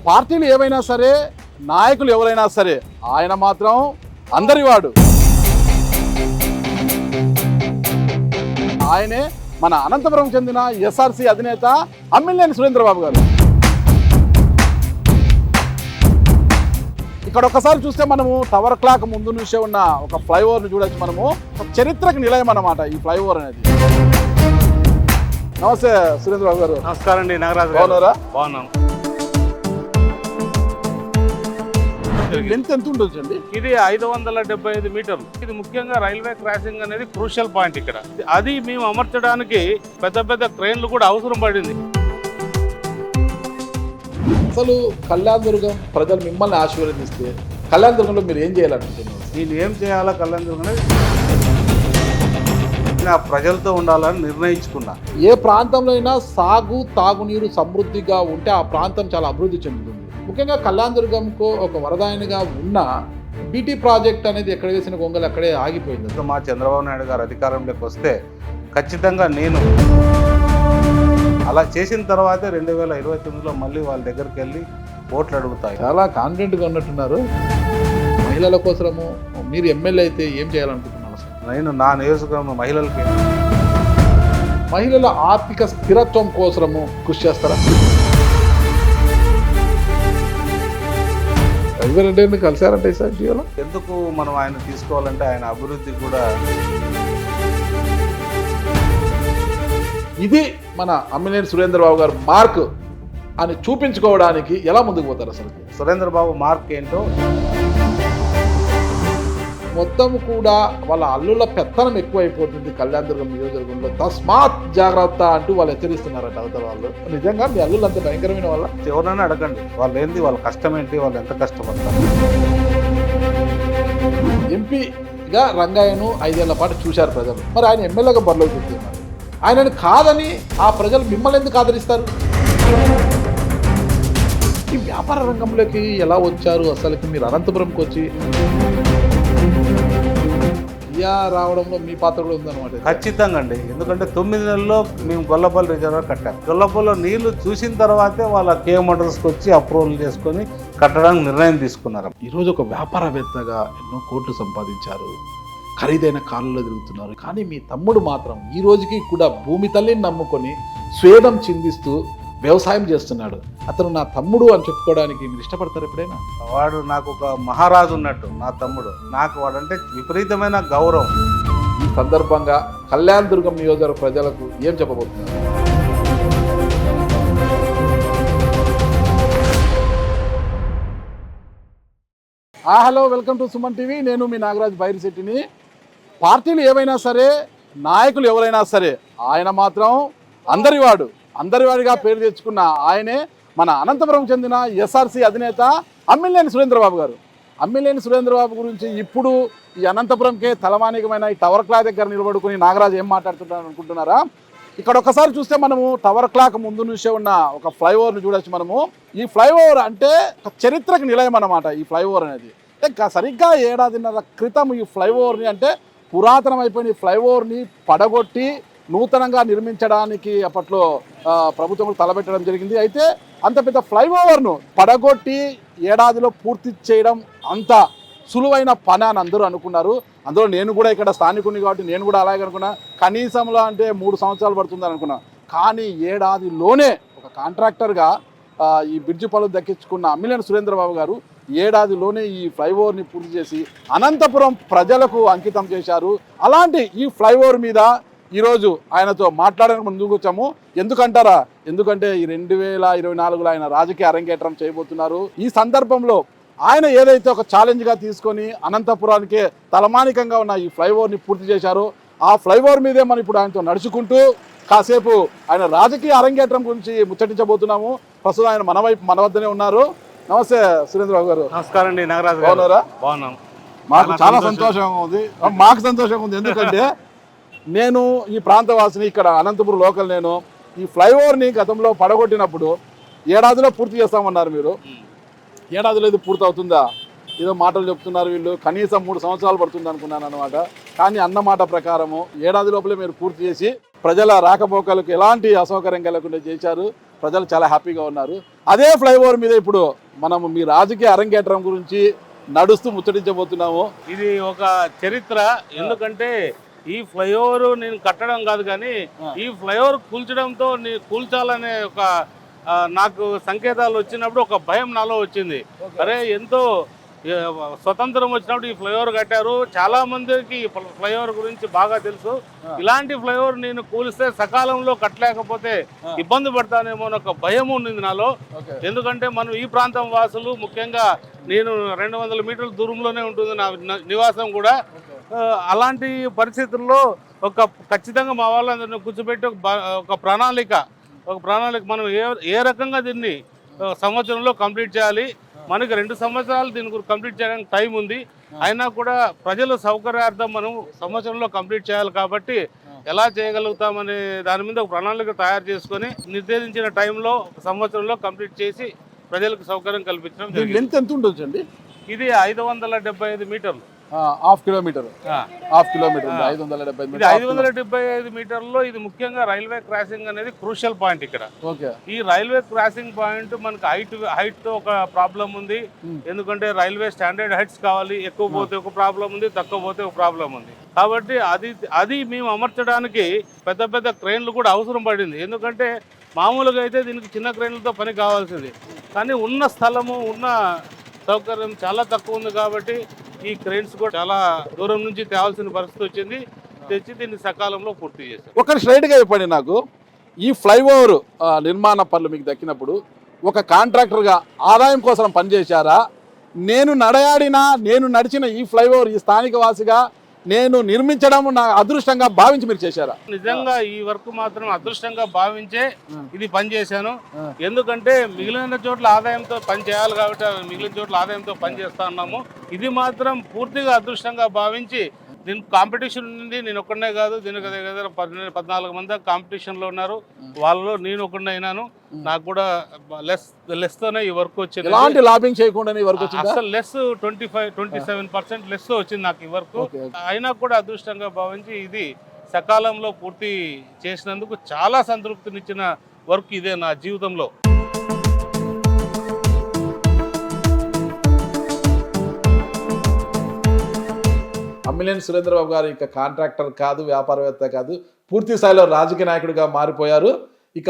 పార్టీలు ఏవైనా సరే, నాయకులు ఎవరైనా సరే, ఆయన మాత్రం అందరివాడు. ఆయనే మన అనంతపురం చెందిన ఎస్ఆర్సీ అధినేత అమ్మినేని సురేంద్రబాబు గారు. ఇక్కడ ఒకసారి చూస్తే మనము టవర్ క్లాక్ ముందు నుంచే ఉన్న ఒక ఫ్లైఓవర్ని చూడొచ్చు. మనము చరిత్రకు నిలయం అన్నమాట ఈ ఫ్లైఓవర్ అనేది. నమస్తే సురేంద్రబాబు గారు. నమస్కారం అండి. నాగరాజు బాగున్నారా? బాగున్నాం. లెంత్ ఎంత ఉంటుంది అండి? ఇది 575 మీటర్లు. ఇది ముఖ్యంగా రైల్వే క్రాసింగ్ అనేది క్రూషియల్ పాయింట్ ఇక్కడ. అది మేము అమర్చడానికి పెద్ద పెద్ద క్రెయిన్లు కూడా అవసరం పడింది. అసలు కళ్యాణదుర్గం ప్రజలు మిమ్మల్ని ఆశీర్వదిస్తే కళ్యాణదుర్గంలో మీరు ఏం చేయాలనుకుంటున్నారు? నేను ఏం చేయాలా కళ్యాణదుర్గం అనేది నా ప్రజలతో ఉండాలని నిర్ణయించుకున్నా. ఏ ప్రాంతంలో అయినా సాగు తాగునీరు సమృద్ధిగా ఉంటే ఆ ప్రాంతం చాలా అభివృద్ధి చెందుతుంది. ముఖ్యంగా కళ్యాణదుర్గంకు ఒక వరదాయనిగా ఉన్న బీటీ ప్రాజెక్ట్ అనేది ఎక్కడ వేసిన గొంగలు అక్కడే ఆగిపోయింది. మా చంద్రబాబు నాయుడు గారు అధికారంలోకి వస్తే ఖచ్చితంగా నేను అలా చేసిన తర్వాతే 2029లో మళ్ళీ వాళ్ళ దగ్గరికి వెళ్ళి ఓట్లు అడుగుతాయి. చాలా కాన్ఫిడెంట్గా ఉన్నట్టున్నారు. మహిళల కోసము మీరు ఎమ్మెల్యే అయితే ఏం చేయాలనుకుంటున్నారు? నేను నా నియోజకవర్గం మహిళల ఆర్థిక స్థిరత్వం కోసము కృషి చేస్తారా? రఘువీరెడ్డిని కలిసారంటే సార్ జీవనం ఎందుకు మనం ఆయన తీసుకోవాలంటే ఆయన అభివృద్ధి కూడా. ఇది మన అమ్మినేని సురేంద్రబాబు గారు మార్క్ అని చూపించుకోవడానికి ఎలా ముందుకు పోతారు? అసలు సురేంద్రబాబు మార్క్ ఏంటో మొత్తం కూడా వాళ్ళ అల్లుల పెత్తనం ఎక్కువైపోతుంది కళ్యాణదుర్గం నియోజకవర్గంలో. తస్మాత్ జాగ్రత్త అంటూ వాళ్ళు హెచ్చరిస్తున్నారట అవతల వాళ్ళు. నిజంగా మీ అల్లులు అంత భయంకరమైన వాళ్ళ? ఎవరైనా అడగండి, వాళ్ళు ఏంది, వాళ్ళ కష్టం ఏంటి, వాళ్ళు ఎంత కష్టపడతారు. ఎంపీగా రంగయ్యను 5 ఏళ్ల పాటు చూశారు ప్రజలు. మరి ఆయన ఎమ్మెల్యేగా బరిలోకి చెప్తున్నారు. ఆయనను కాదని ఆ ప్రజలు మిమ్మల్ని ఎందుకు ఆదరిస్తారు? ఈ వ్యాపార రంగంలోకి ఎలా వచ్చారు? అసలుకి మీరు అనంతపురంకి వచ్చి రావడంలో మీ పాత్ర కూడా ఉందన్నమాట. ఖచ్చితంగా అండి. ఎందుకంటే 9 నెలల్లో మేము గొల్లపల్లి రిజర్వర్ కట్టాం. గొల్లపల్లిలో నీళ్లు చూసిన తర్వాతే వాళ్ళ కేవ్ మోటార్స్కి వచ్చి అప్రూవల్ చేసుకొని కట్టడానికి నిర్ణయం తీసుకున్నారు. ఈరోజు ఒక వ్యాపారవేత్తగా ఎన్నో కోట్లు సంపాదించారు, ఖరీదైన కార్లలో తిరుగుతున్నారు. కానీ మీ తమ్ముడు మాత్రం ఈ రోజుకి కూడా భూమి తల్లిని నమ్ముకొని స్వేదం చిందిస్తూ వ్యవసాయం చేస్తున్నాడు. అతను నా తమ్ముడు అని చెప్పుకోవడానికి మీరు ఇష్టపడతారు ఎప్పుడైనా? వాడు నాకు ఒక మహారాజు ఉన్నట్టు నా తమ్ముడు. నాకు వాడంటే విపరీతమైన గౌరవం. ఈ సందర్భంగా కళ్యాణదుర్గం నియోజకవర్గ ప్రజలకు ఏం చెప్పబోతున్నారు? Hello, welcome to Suman TV. నేను మీ నాగరాజ్ బైరిశెట్టిని. పార్టీలు ఏవైనా సరే, నాయకులు ఎవరైనా సరే, ఆయన మాత్రం అందరివాడిగా పేరు తెచ్చుకున్న ఆయనే మన అనంతపురం చెందిన ఎస్ఆర్సీ అధినేత అమ్మినేని సురేంద్రబాబు గారు. అమ్మినేని సురేంద్రబాబు గురించి ఇప్పుడు ఈ అనంతపురంకే తలమానికమైన ఈ టవర్ క్లాక్ దగ్గర నిలబడుకుని నాగరాజు ఏం మాట్లాడుతున్నాను అనుకుంటున్నారా? ఇక్కడ ఒకసారి చూస్తే మనము టవర్ క్లాక్ ముందు నుంచే ఉన్న ఒక ఫ్లైఓవర్ని చూడొచ్చు. మనము ఈ ఫ్లైఓవర్ అంటే ఒక చరిత్రకు నిలయం అన్నమాట. ఈ ఫ్లైఓవర్ అనేది సరిగ్గా 1.5 ఏళ్ల క్రితం ఈ ఫ్లైఓవర్ని, అంటే పురాతనం అయిపోయిన ఈ ఫ్లైఓవర్ని పడగొట్టి నూతనంగా నిర్మించడానికి అప్పట్లో ప్రభుత్వం తలబెట్టడం జరిగింది. అయితే అంత పెద్ద ఫ్లైఓవర్ను పడగొట్టి ఏడాదిలో పూర్తి చేయడం అంత సులువైన పని అని అందరూ అనుకున్నారు. అందులో నేను కూడా ఇక్కడ స్థానికుని కాబట్టి నేను కూడా అలాగే అనుకున్నా. కనీసంలో అంటే 3 సంవత్సరాలు పడుతుందని అనుకున్నా. కానీ ఏడాదిలోనే ఒక కాంట్రాక్టర్గా ఈ బ్రిడ్జి పనులు దక్కించుకున్న అమ్మినేని సురేంద్రబాబు గారు ఏడాదిలోనే ఈ ఫ్లైఓవర్ని పూర్తి చేసి అనంతపురం ప్రజలకు అంకితం చేశారు. అలాంటి ఈ ఫ్లైఓవర్ మీద ఈరోజు ఆయనతో మాట్లాడడానికి ముందుకు వచ్చాము. ఎందుకంటారా? ఎందుకంటే ఈ 2024లో ఆయన రాజకీయ అరంగేట్రం చేయబోతున్నారు. ఈ సందర్భంలో ఆయన ఏదైతే ఒక ఛాలెంజ్గా తీసుకొని అనంతపురానికే తలమానికంగా ఉన్న ఈ ఫ్లైఓవర్ని పూర్తి చేశారో ఆ ఫ్లైఓవర్ మీదే మనం ఇప్పుడు ఆయనతో నడుచుకుంటూ కాసేపు ఆయన రాజకీయ అరంగేట్రం గురించి ముచ్చటించబోతున్నాము. ప్రస్తుతం ఆయన మన వద్దనే ఉన్నారు. నమస్తే సురేంద్రబాబు గారు. నమస్కారం అండి. నాగరాజు బాగున్నారా? బాగున్నాం. మాకు చాలా సంతోషంగా ఉంది. మాకు సంతోషంగా ఉంది. ఎందుకంటే నేను ఈ ప్రాంతవాసిని, ఇక్కడ అనంతపురం లోకల్. నేను ఈ ఫ్లైఓవర్ని గతంలో పడగొట్టినప్పుడు ఏడాదిలో పూర్తి చేస్తామన్నారు మీరు. ఏడాదిలో ఇది పూర్తి అవుతుందా? ఏదో మాటలు చెప్తున్నారు వీళ్ళు. కనీసం 3 సంవత్సరాలు పడుతుంది అనుకున్నాను అనమాట. కానీ అన్నమాట ప్రకారము ఏడాది లోపలే మీరు పూర్తి చేసి ప్రజల రాకపోకలకు ఎలాంటి అసౌకర్యం కలగకుండా చేశారు. ప్రజలు చాలా హ్యాపీగా ఉన్నారు. అదే ఫ్లైఓవర్ మీద ఇప్పుడు మనము మీ రాజకీయ అరంగేట్రం గురించి నడుస్తూ ముచ్చటించబోతున్నాము. ఇది ఒక చరిత్ర. ఎందుకంటే ఈ ఫ్లైఓవర్ నేను కట్టడం కాదు, కానీ ఈ ఫ్లైఓవర్ కూల్చడంతో కూల్చాలనే ఒక నాకు సంకేతాలు వచ్చినప్పుడు ఒక భయం నాలో వచ్చింది. అరే, ఎంతో స్వతంత్రం వచ్చినప్పుడు ఈ ఫ్లైఓవర్ కట్టారు, చాలా మందికి ఈ ఫ్లైఓవర్ గురించి బాగా తెలుసు. ఇలాంటి ఫ్లైఓవర్ నేను కూలిస్తే సకాలంలో కట్టలేకపోతే ఇబ్బంది పడతానేమో అని ఒక భయం ఉండింది నాలో. ఎందుకంటే మనం ఈ ప్రాంతం వాసులు, ముఖ్యంగా నేను 200 మీటర్ల దూరంలోనే ఉంటుంది నా నివాసం కూడా. అలాంటి పరిస్థితుల్లో ఖచ్చితంగా మా వాళ్ళందరినీ కూర్చోబెట్టి ఒక ప్రణాళిక మనం ఏ రకంగా దీన్ని సంవత్సరంలో కంప్లీట్ చేయాలి. మనకి 2 సంవత్సరాలు దీని గురించి కంప్లీట్ చేయడానికి టైం ఉంది. అయినా కూడా ప్రజల సౌకర్యార్థం మనం సంవత్సరంలో కంప్లీట్ చేయాలి. కాబట్టి ఎలా చేయగలుగుతామనే దాని మీద ఒక ప్రణాళిక తయారు చేసుకొని నిర్దేశించిన టైంలో సంవత్సరంలో కంప్లీట్ చేసి ప్రజలకు సౌకర్యం కల్పించడం జరిగింది. లెంత్ ఎంత ఉండొచ్చండి? ఇది 575 మీటర్లు, హాఫ్ కిలోమీటర్ 575 ఇది 575 మీటర్లలో. ఇది ముఖ్యంగా రైల్వే క్రాసింగ్ అనేది క్రూషియల్ పాయింట్ ఇక్కడ. ఈ రైల్వే క్రాసింగ్ పాయింట్ మనకు హైట్ తో ఒక ప్రాబ్లం ఉంది. ఎందుకంటే రైల్వే స్టాండర్డ్ హైట్స్ కావాలి. ఎక్కువ పోతే ఒక ప్రాబ్లం ఉంది, తక్కువ పోతే ఒక ప్రాబ్లం ఉంది. కాబట్టి అది మేము అమర్చడానికి పెద్ద పెద్ద క్రేన్లు కూడా అవసరం పడింది. ఎందుకంటే మామూలుగా అయితే దీనికి చిన్న క్రేన్లతో పని కావాల్సింది, కానీ ఉన్న స్థలము, ఉన్న సౌకర్యం చాలా తక్కువ ఉంది. కాబట్టి ఈ క్రేన్స్ కూడా చాలా దూరం నుంచి తేవాల్సిన పరిస్థితి వచ్చింది. తెచ్చి దీన్ని సకాలంలో పూర్తి చేశారు. ఒక స్ట్రైట్గా చెప్పండి నాకు, ఈ ఫ్లైఓవర్ నిర్మాణ పనులు మీకు దక్కినప్పుడు ఒక కాంట్రాక్టర్గా ఆదాయం కోసం పనిచేశారా? నేను నడిచిన ఈ ఫ్లైఓవర్ ఈ స్థానిక వాసిగా నేను నిర్మించడం నా అదృష్టంగా భావించి మీరు చేశారా? నిజంగా ఈ వర్క్ మాత్రం అదృష్టంగా భావించే ఇది పని చేశాను. ఎందుకంటే మిగిలిన చోట్ల ఆదాయంతో పని చేయాలి కాబట్టి మిగిలిన చోట్ల ఆదాయంతో పని చేస్తా ఉన్నాము. ఇది మాత్రం పూర్తిగా అదృష్టంగా భావించి, దీనికి కాంపిటీషన్ ఉంది. నేను ఒక్కడనే కాదు, దీనికి దగ్గర 14 మంది కాంపిటీషన్లో ఉన్నారు. వాళ్ళలో నేను ఒక్కడనే అయినాను. నాకు కూడా లెస్ తోనే ఈ వర్క్ వచ్చింది. ఎలాంటి లాబింగ్ చేయకుండా ఈ వర్క్ వచ్చింది. అసలు లెస్ 27% లెస్ వచ్చింది నాకు ఈ వర్క్. అయినా కూడా అదృష్టంగా భావించి ఇది సకాలంలో పూర్తి చేసినందుకు చాలా సంతృప్తినిచ్చిన వర్క్ ఇదే నా జీవితంలో. అమ్మినేని సురేంద్రబాబు గారు ఇక కాంట్రాక్టర్ కాదు, వ్యాపారవేత్త కాదు, పూర్తి స్థాయిలో రాజకీయ నాయకుడిగా మారిపోయారు. ఇక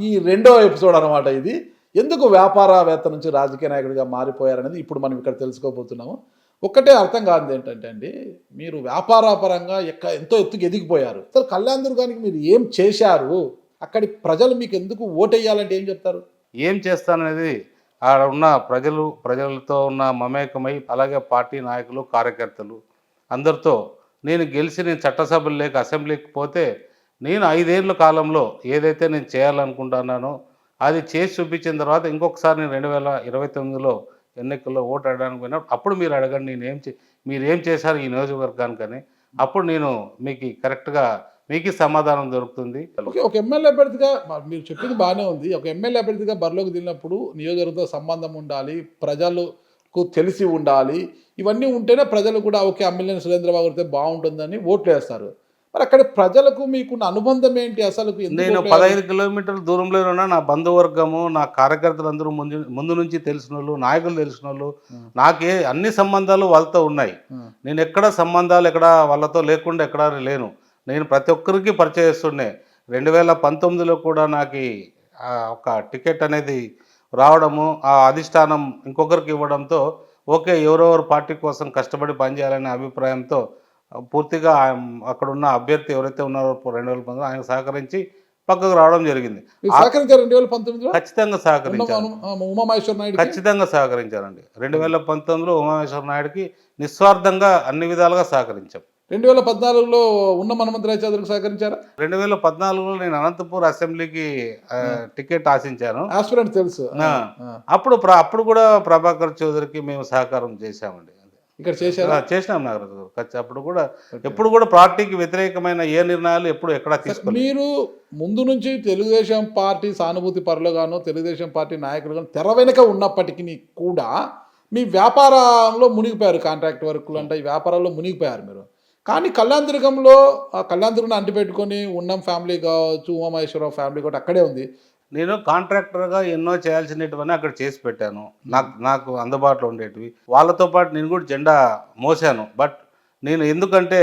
ఈ 2వ ఎపిసోడ్ అనమాట ఇది. ఎందుకు వ్యాపారవేత్త నుంచి రాజకీయ నాయకుడిగా మారిపోయారనేది ఇప్పుడు మనం ఇక్కడ తెలుసుకోబోతున్నాము. ఒక్కటే అర్థం కాదు ఏంటంటే అండి, మీరు వ్యాపారపరంగా ఎంతో ఎత్తుకు ఎదిగిపోయారు. అసలు కళ్యాణ్ దుర్గానికి మీరు ఏం చేశారు? అక్కడి ప్రజలు మీకు ఎందుకు ఓటేయాలంటే ఏం చెప్తారు? ఏం చేస్తాననేది ఆడ ఉన్న ప్రజలతో ఉన్న మమేకమై, అలాగే పార్టీ నాయకులు, కార్యకర్తలు అందరితో నేను చట్టసభలు లేక అసెంబ్లీకి పోతే నేను 5 ఏళ్ళ కాలంలో ఏదైతే నేను చేయాలనుకుంటున్నానో అది చేసి చూపించిన తర్వాత ఇంకొకసారి నేను 2029లో ఎన్నికల్లో ఓటు అడగడానికి పోయినప్పుడు అప్పుడు మీరు అడగండి మీరు ఏం చేశారు ఈ నియోజకవర్గానికని. అప్పుడు నేను మీకు కరెక్ట్గా మీకు సమాధానం దొరుకుతుంది. ఒక ఎమ్మెల్యే అభ్యర్థిగా మీరు చెప్పింది బాగానే ఉంది. ఒక ఎమ్మెల్యే అభ్యర్థిగా బరిలోకి దిగినప్పుడు నియోజకవర్గంతో సంబంధం ఉండాలి, ప్రజలకు తెలిసి ఉండాలి. ఇవన్నీ ఉంటేనే ప్రజలు కూడా ఓకే అమ్మినేని సురేంద్రబాబు గారితో బాగుంటుందని ఓట్లు వేస్తారు. మరి అక్కడ ప్రజలకు మీకున్న అనుబంధం ఏంటి అసలు? నేను 15 కిలోమీటర్ల దూరంలో ఉన్న నా బంధువర్గము, నా కార్యకర్తలు అందరూ ముందు నుంచి తెలిసిన వాళ్ళు, నాయకులు తెలిసిన వాళ్ళు, నాకే అన్ని సంబంధాలు వాళ్ళతో ఉన్నాయి. నేను ఎక్కడ సంబంధాలు వాళ్ళతో లేకుండా ఎక్కడ లేను. నేను ప్రతి ఒక్కరికి పరిచయిస్తుండే. 2019లో కూడా నాకు ఒక టికెట్ అనేది రావడము, ఆ అధిష్టానం ఇంకొకరికి ఇవ్వడంతో ఓకే ఎవరెవరు పార్టీ కోసం కష్టపడి పనిచేయాలనే అభిప్రాయంతో పూర్తిగా అక్కడున్న అభ్యర్థి ఎవరైతే ఉన్నారో 2019 ఆయన సహకరించి పక్కకు రావడం జరిగింది. ఖచ్చితంగా సహకరించారండి. 2019లో ఉమామేశ్వర నాయుడుకి నిస్వార్థంగా అన్ని విధాలుగా సహకరించాం. 2014లో ఉన్న మనమంత్రి చౌదరికి సహకరించారా? 2014లో నేను అనంతపూర్ అసెంబ్లీకి టికెట్ ఆశించాను. తెలుసు. అప్పుడు కూడా ప్రభాకర్ చౌదరికి మేము సహకారం చేశామండి. ఇక్కడ చేసినాం నాగరాజు. ఎప్పుడు కూడా పార్టీకి వ్యతిరేకమైన ఏ నిర్ణయాలు ఎక్కడ తీసుకోలేదు. మీరు ముందు నుంచి తెలుగుదేశం పార్టీ సానుభూతి పరులుగాను, తెలుగుదేశం పార్టీ నాయకులుగాను తెర వెనుక ఉన్నప్పటికీ కూడా మీ వ్యాపారంలో మునిగిపోయారు. కాంట్రాక్ట్ వర్క్లు అంటే ఈ వ్యాపారాల్లో మునిగిపోయారు మీరు. కానీ కళ్యాణదుర్గంలో ఆ కళ్యాణదుర్గం అంటిపెట్టుకొని ఉన్నం ఫ్యామిలీ కావచ్చు, ఉమామహేశ్వరరావు ఫ్యామిలీ కూడా అక్కడే ఉంది. నేను కాంట్రాక్టర్గా ఎన్నో చేయాల్సినటువన్నీ అక్కడ చేసి పెట్టాను. నాకు అందుబాటులో ఉండేటివి. వాళ్ళతో పాటు నేను కూడా జెండా మోసాను. బట్ నేను ఎందుకంటే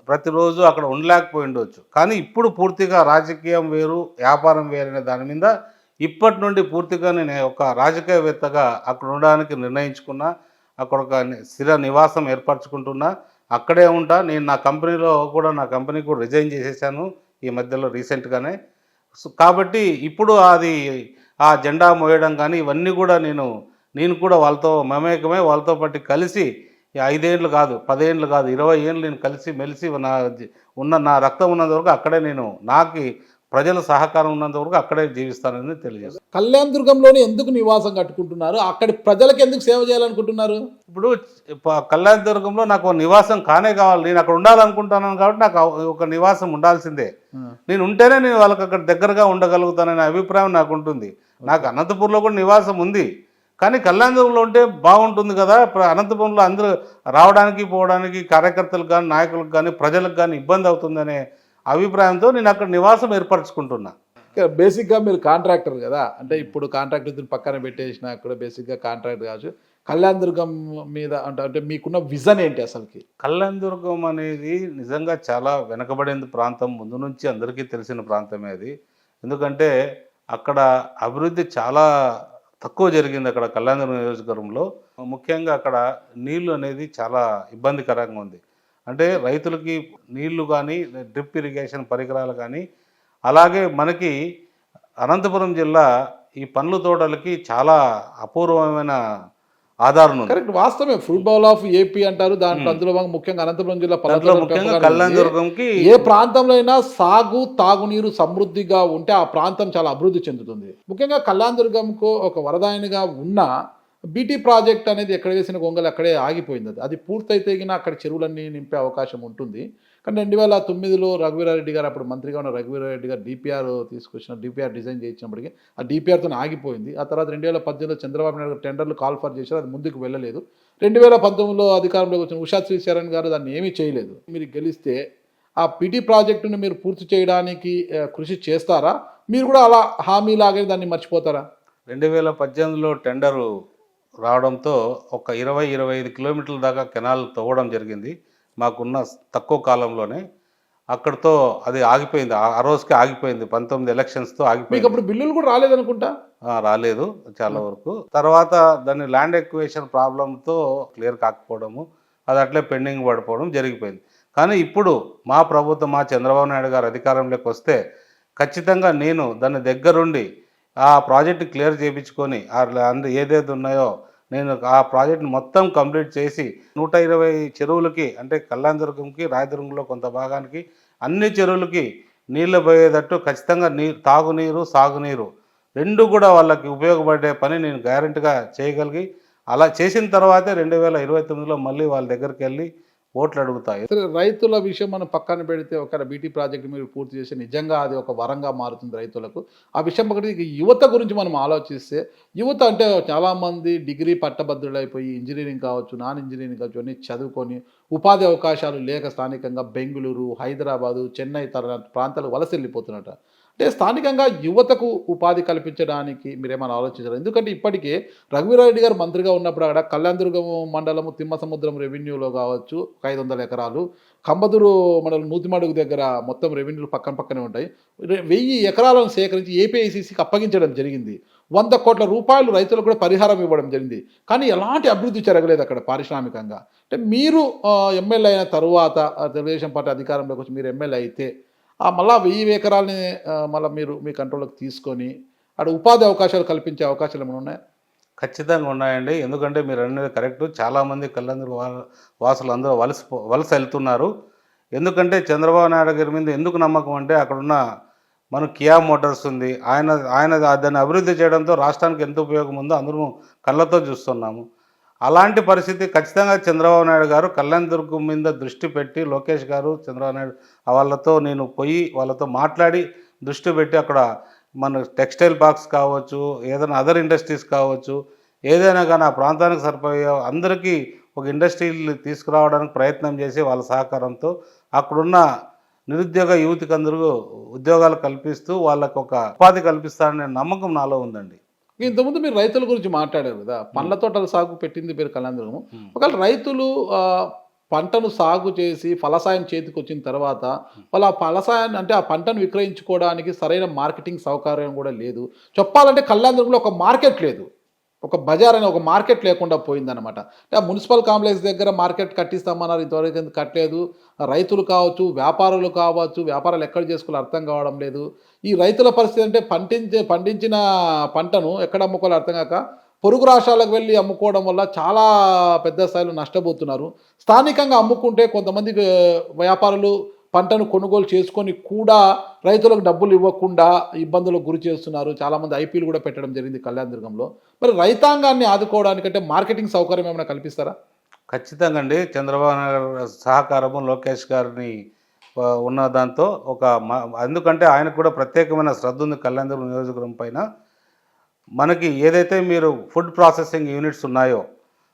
ప్రతిరోజు అక్కడ ఉండలేకపోయి ఉండొచ్చు. కానీ ఇప్పుడు పూర్తిగా రాజకీయం వేరు, వ్యాపారం వేరనే దాని మీద ఇప్పటి నుండి పూర్తిగా నేను ఒక రాజకీయవేత్తగా అక్కడ ఉండడానికి నిర్ణయించుకున్నా. అక్కడ ఒక స్థిర నివాసం ఏర్పరచుకుంటున్నా. అక్కడే ఉంటా. నేను నా కంపెనీ కూడా రిజైన్ చేసేసాను ఈ మధ్యలో రీసెంట్గానే. కాబట్టి ఇప్పుడు అది ఆ జెండా మోయడం కానీ ఇవన్నీ కూడా నేను కూడా వాళ్ళతో మమేకమై వాళ్ళతో పాటు కలిసి 5 ఏళ్ళు కాదు, 10 ఏళ్ళు కాదు, 20 ఏళ్ళు నేను కలిసి మెలిసి నా రక్తం ఉన్నంత వరకు అక్కడే నాకు ప్రజల సహకారం ఉన్నంత వరకు అక్కడే జీవిస్తానని తెలియజేస్తాను. కళ్యాణదుర్గంలోనే ఎందుకు నివాసం కట్టుకుంటున్నారు? అక్కడి ప్రజలకు ఎందుకు సేవ చేయాలనుకుంటున్నారు? ఇప్పుడు కళ్యాణదుర్గంలో నాకు ఒక నివాసం కావాలి. నేను అక్కడ ఉండాలనుకుంటున్నాను కాబట్టి నాకు ఒక నివాసం ఉండాల్సిందే. నేను ఉంటేనే నేను వాళ్ళకి అక్కడ దగ్గరగా ఉండగలుగుతాననే అభిప్రాయం నాకు ఉంటుంది. నాకు అనంతపూర్లో కూడా నివాసం ఉంది, కానీ కళ్యాణదుర్గంలో ఉంటే బాగుంటుంది కదా. అనంతపురంలో అందరూ రావడానికి పోవడానికి కార్యకర్తలకు కానీ నాయకులకు కానీ ప్రజలకు కానీ ఇబ్బంది అవుతుందనే అభిప్రాయంతో నేను అక్కడ నివాసం ఏర్పరచుకుంటున్నా. బేసిక్గా మీరు కాంట్రాక్టర్ కదా, అంటే ఇప్పుడు కాంట్రాక్టర్ పక్కన పెట్టేసిన అక్కడ బేసిక్గా కాంట్రాక్ట్ కావచ్చు. కళ్యాణదుర్గం మీద అంటే మీకున్న విజన్ ఏంటి అసలుకి? కళ్యాణదుర్గం అనేది నిజంగా చాలా వెనకబడిన ప్రాంతం, ముందు నుంచి అందరికీ తెలిసిన ప్రాంతమే అది. ఎందుకంటే అక్కడ అభివృద్ధి చాలా తక్కువ జరిగింది. అక్కడ కళ్యాణదుర్గం నియోజకవర్గంలో ముఖ్యంగా అక్కడ నీళ్లు అనేది చాలా ఇబ్బందికరంగా ఉంది. అంటే రైతులకి నీళ్లు కానీ డ్రిప్ ఇరిగేషన్ పరికరాలు కానీ, అలాగే మనకి అనంతపురం జిల్లా ఈ పండ్ల తోటలకి చాలా అపూర్వమైన ఆధారం ఉంది. కరెక్ట్, వాస్తవమే. ఫుడ్ బౌల్ ఆఫ్ ఏపీ అంటారు. దాంట్లో అందులో ముఖ్యంగా అనంతపురం జిల్లా ముఖ్యంగా కళ్యాణదుర్గంకి ఏ ప్రాంతంలో అయినా సాగు తాగునీరు సమృద్ధిగా ఉంటే ఆ ప్రాంతం చాలా అభివృద్ధి చెందుతుంది. ముఖ్యంగా కళ్యాణదుర్గంకు ఒక వరదాయనిగా ఉన్న బీటీ ప్రాజెక్ట్ అనేది ఎక్కడ వేసిన గొంగలు అక్కడే ఆగిపోయింది. అది పూర్తయితే అక్కడ చెరువులన్నీ నింపే అవకాశం ఉంటుంది. కానీ 2009లో రఘువీరారెడ్డి గారు, అప్పుడు మంత్రిగా ఉన్న రఘువీరారెడ్డి గారు డిపిఆర్ డిజైన్ చేయించినప్పటికీ ఆ డిపిఆర్తో ఆగిపోయింది. ఆ తర్వాత 2018లో చంద్రబాబు నాయుడు గారు టెండర్లు కాల్ఫర్ చేశారు, అది ముందుకు వెళ్ళలేదు. 2019లో అధికారంలోకి వచ్చిన ఉషా శ్రీశరణ్ గారు దాన్ని ఏమీ చేయలేదు. మీరు గెలిస్తే ఆ బీటీ ప్రాజెక్టును మీరు పూర్తి చేయడానికి కృషి చేస్తారా? మీరు కూడా అలా హామీలాగే దాన్ని మర్చిపోతారా? 2018లో టెండరు రావడంతో ఒక 20-25 కిలోమీటర్ల దాకా కెనాల్ తవ్వడం జరిగింది. మాకున్న తక్కువ కాలంలోనే అక్కడితో అది ఆగిపోయింది. ఆ రోజుకి ఆగిపోయింది. 19 ఎలక్షన్స్తో ఆగిపోయింది. అప్పుడు బిల్లులు కూడా రాలేదనుకుంటా. రాలేదు చాలా వరకు. తర్వాత దాన్ని ల్యాండ్ ఎక్విజిషన్ ప్రాబ్లంతో క్లియర్ కాకపోవడము, అది అట్లే పెండింగ్ పడిపోవడం జరిగిపోయింది. కానీ ఇప్పుడు మా ప్రభుత్వం, మా చంద్రబాబు నాయుడు గారు అధికారంలోకి వస్తే ఖచ్చితంగా నేను దాన్ని దగ్గరుండి ఆ ప్రాజెక్టు క్లియర్ చేయించుకొని ఏదైతే ఉన్నాయో నేను ఆ ప్రాజెక్ట్ని మొత్తం కంప్లీట్ చేసి 120 చెరువులకి, అంటే కళ్యాణదుర్గంకి రాయదుర్గంలో కొంత భాగానికి అన్ని చెరువులకి నీళ్లు పోయేటట్టు ఖచ్చితంగా తాగునీరు సాగునీరు రెండు కూడా వాళ్ళకి ఉపయోగపడే పని నేను గ్యారెంటీగా చేయగలిగి, అలా చేసిన తర్వాతే 2029లో మళ్ళీ వాళ్ళ దగ్గరికి వెళ్ళి ఓట్లు అడుగుతాయి. రైతుల విషయం మనం పక్కన పెడితే ఒక బీటీ ప్రాజెక్ట్ మీరు పూర్తి చేసి నిజంగా అది ఒక వరంగా మారుతుంది రైతులకు. ఆ విషయం పక్కన యువత గురించి మనం ఆలోచిస్తే, యువత అంటే చాలామంది డిగ్రీ పట్టభద్రులైపోయి ఇంజనీరింగ్ కావచ్చు, నాన్ ఇంజనీరింగ్ కావచ్చు అన్నీ చదువుకొని ఉపాధి అవకాశాలు లేక స్థానికంగా బెంగళూరు, హైదరాబాదు, చెన్నై తర ప్రాంతాలకు వలస వెళ్ళిపోతున్నట. అంటే స్థానికంగా యువతకు ఉపాధి కల్పించడానికి మీరేమైనా ఆలోచించారు? ఎందుకంటే ఇప్పటికే రఘువీరారెడ్డి గారు మంత్రిగా ఉన్నప్పుడు అక్కడ కళ్యాణదుర్గం మండలము తిమ్మసముద్రం రెవెన్యూలో కావచ్చు 500 ఎకరాలు, కంబదూరు మండలం నూతిమడుగు దగ్గర మొత్తం రెవెన్యూలు పక్కనే ఉంటాయి. 1000 ఎకరాలను సేకరించి ఏపీఐసీసీకి అప్పగించడం జరిగింది. 100 కోట్ల రూపాయలు రైతులకు కూడా పరిహారం ఇవ్వడం జరిగింది. కానీ ఎలాంటి అభివృద్ధి జరగలేదు అక్కడ పారిశ్రామికంగా. అంటే మీరు ఎమ్మెల్యే అయిన తరువాత తెలుగుదేశం పార్టీ అధికారంలోకి వచ్చి మీరు ఎమ్మెల్యే అయితే మళ్ళీ 1000 ఎకరాలని మళ్ళీ మీరు మీ కంట్రోల్లోకి తీసుకొని అక్కడ ఉపాధి అవకాశాలు కల్పించే అవకాశాలు ఏమైనా ఉన్నాయా? ఖచ్చితంగా ఉన్నాయండి. ఎందుకంటే మీరు అనేది కరెక్ట్. చాలామంది కళ్యాణదుర్గం వాసులు అందరూ వలస వెళ్తున్నారు. ఎందుకంటే చంద్రబాబు నాయుడు గారి మీద ఎందుకు నమ్మకం అంటే అక్కడున్న మనకు కియా మోటార్స్ ఉంది. ఆయన దాన్ని అభివృద్ధి చేయడంతో రాష్ట్రానికి ఎంత ఉపయోగం ఉందో అందరూ కళ్ళతో చూస్తున్నాము. అలాంటి పరిస్థితి ఖచ్చితంగా చంద్రబాబు నాయుడు గారు కళ్యాణదుర్గం మీద దృష్టి పెట్టి, లోకేష్ గారు చంద్రబాబు నాయుడు వాళ్ళతో నేను పోయి వాళ్ళతో మాట్లాడి దృష్టి పెట్టి అక్కడ మన టెక్స్టైల్ పార్క్స్ కావచ్చు, ఏదైనా అదర్ ఇండస్ట్రీస్ కావచ్చు, ఏదైనా కానీ ఆ ప్రాంతానికి సరిపోయే అందరికీ ఒక ఇండస్ట్రీలు తీసుకురావడానికి ప్రయత్నం చేసి వాళ్ళ సహకారంతో అక్కడున్న నిరుద్యోగ యువతికి అందరూ ఉద్యోగాలు కల్పిస్తూ వాళ్ళకు ఒక ఉపాధి కల్పిస్తారనే నమ్మకం నాలో ఉందండి. ఇంతకుముందు మీరు రైతుల గురించి మాట్లాడారు కదా, పండ్ల తోటల సాగు పెట్టింది పేరు కళ్యాణదుర్గం. ఒకవేళ రైతులు పంటను సాగు చేసి ఫలసాయం చేతికి వచ్చిన తర్వాత వాళ్ళు ఆ ఫలసాయాన్ని అంటే ఆ పంటను విక్రయించుకోవడానికి సరైన మార్కెటింగ్ సౌకర్యం కూడా లేదు. చెప్పాలంటే కళ్యాణదుర్గంలో ఒక మార్కెట్ లేదు, ఒక బజార్ అనే ఒక మార్కెట్ లేకుండా పోయిందనమాట. అంటే ఆ మున్సిపల్ కాంప్లెక్స్ దగ్గర మార్కెట్ కట్టిస్తామన్నారు, ఇంతవరకు ఎందుకు కట్టలేదు. రైతులు కావచ్చు, వ్యాపారులు కావచ్చు, వ్యాపారాలు ఎక్కడ చేసుకోవాలో అర్థం కావడం లేదు. ఈ రైతుల పరిస్థితి అంటే పండించిన పంటను ఎక్కడ అమ్ముకోవాలో అర్థం కాక పొరుగు రాష్ట్రాలకు వెళ్ళి అమ్ముకోవడం వల్ల చాలా పెద్ద స్థాయిలో నష్టపోతున్నారు. స్థానికంగా అమ్ముకుంటే కొంతమంది వ్యాపారులు పంటను కొనుగోలు చేసుకొని కూడా రైతులకు డబ్బులు ఇవ్వకుండా ఇబ్బందులకు గురి చేస్తున్నారు. చాలామంది ఐపీలు కూడా పెట్టడం జరిగింది కళ్యాణదుర్గంలో. మరి రైతాంగాన్ని ఆదుకోవడానికంటే మార్కెటింగ్ సౌకర్యం ఏమైనా కల్పిస్తారా? ఖచ్చితంగా అండి. చంద్రబాబు నాయుడు సహకారము లోకేష్ గారిని ఉన్న దాంతో ఎందుకంటే ఆయనకు కూడా ప్రత్యేకమైన శ్రద్ధ ఉంది కళ్యాణదుర్గం నియోజకవర్గం పైన. మనకి ఏదైతే మీరు ఫుడ్ ప్రాసెసింగ్ యూనిట్స్ ఉన్నాయో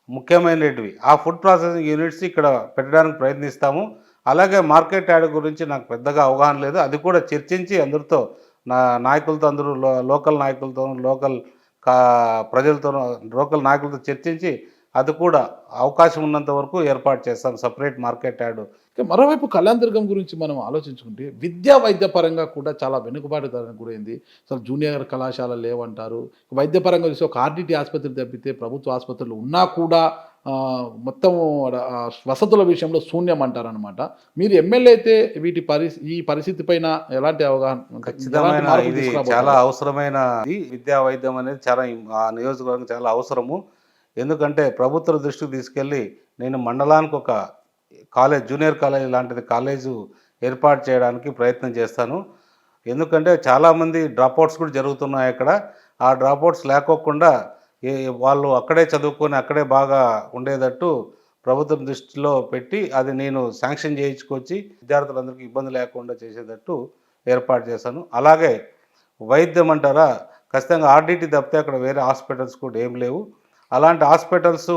ముఖ్యమైనటివి, ఆ ఫుడ్ ప్రాసెసింగ్ యూనిట్స్ ఇక్కడ పెట్టడానికి ప్రయత్నిస్తాము. అలాగే మార్కెట్ యార్డ్ గురించి నాకు పెద్దగా అవగాహన లేదు, అది కూడా చర్చించి అందరితో నాయకులతో అందరూ లోకల్ నాయకులతో ప్రజలతో లోకల్ నాయకులతో చర్చించి అది కూడా అవకాశం ఉన్నంత వరకు ఏర్పాటు చేస్తాం సపరేట్ మార్కెట్ యార్డ్. మరోవైపు కళ్యాణదుర్గం గురించి మనం ఆలోచించుకుంటే విద్యా వైద్య పరంగా కూడా చాలా వెనుకబాటుతనానికి గురైంది. అసలు జూనియర్ కళాశాలలు లేవంటారు. వైద్యపరంగా చూసి ఒక ఆర్డిటి ఆసుపత్రి తప్పితే ప్రభుత్వ ఆసుపత్రులు ఉన్నా కూడా మొత్తం వసతుల విషయంలో శూన్యం అంటారనమాట. మీరు ఎమ్మెల్యే అయితే ఈ పరిస్థితి పైన ఎలాంటి అవగాహన? ఖచ్చితమైన ఇది చాలా అవసరమైన విద్యా వైద్యం అనేది చాలా ఆ నియోజకవర్గం చాలా అవసరము. ఎందుకంటే ప్రభుత్వ దృష్టికి తీసుకెళ్ళి నేను మండలానికి ఒక జూనియర్ కాలేజ్ లాంటిది కాలేజు ఏర్పాటు చేయడానికి ప్రయత్నం చేస్తాను. ఎందుకంటే చాలామంది డ్రాప్అవుట్స్ కూడా జరుగుతున్నాయి అక్కడ. ఆ డ్రాప్అవుట్స్ లేకోకుండా వాళ్ళు అక్కడే చదువుకొని అక్కడే బాగా ఉండేటట్టు ప్రభుత్వం దృష్టిలో పెట్టి అది నేను శాంక్షన్ చేయించుకొచ్చి విద్యార్థులందరికీ ఇబ్బంది లేకుండా చేసేటట్టు ఏర్పాటు చేశాను. అలాగే వైద్యం అంటారా, ఖచ్చితంగా ఆర్డిటి తప్పితే అక్కడ వేరే హాస్పిటల్స్ కూడా ఏం లేవు. అలాంటి హాస్పిటల్స్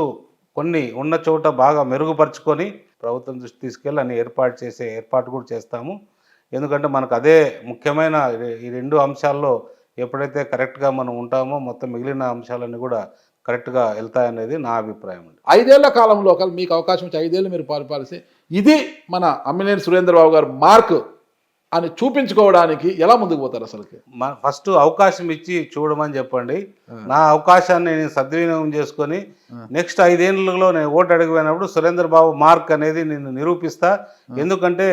కొన్ని ఉన్న చోట బాగా మెరుగుపరుచుకొని ప్రభుత్వం దృష్టి తీసుకెళ్ళి అన్ని ఏర్పాటు కూడా చేస్తాము. ఎందుకంటే మనకు అదే ముఖ్యమైన ఈ రెండు అంశాల్లో ఎప్పుడైతే కరెక్ట్గా మనం ఉంటామో మొత్తం మిగిలిన అంశాలన్నీ కూడా కరెక్ట్గా వెళ్తాయనేది నా అభిప్రాయం అండి. 5 ఏళ్ల కాలంలో మీకు అవకాశం ఇచ్చి 5 ఏళ్ళు మీరు పరిపాలిస్తే ఇది మన అమ్మినేని సురేంద్రబాబు గారు మార్క్ అని చూపించుకోవడానికి ఎలా ముందుకు పోతారు? అసలుకి ఫస్ట్ అవకాశం ఇచ్చి చూడమని చెప్పండి. నా అవకాశాన్ని నేను సద్వినియోగం చేసుకొని నెక్స్ట్ 5 ఏళ్ళలో నేను ఓటు అడిగిపోయినప్పుడు సురేంద్రబాబు మార్క్ అనేది నేను నిరూపిస్తా. ఎందుకంటే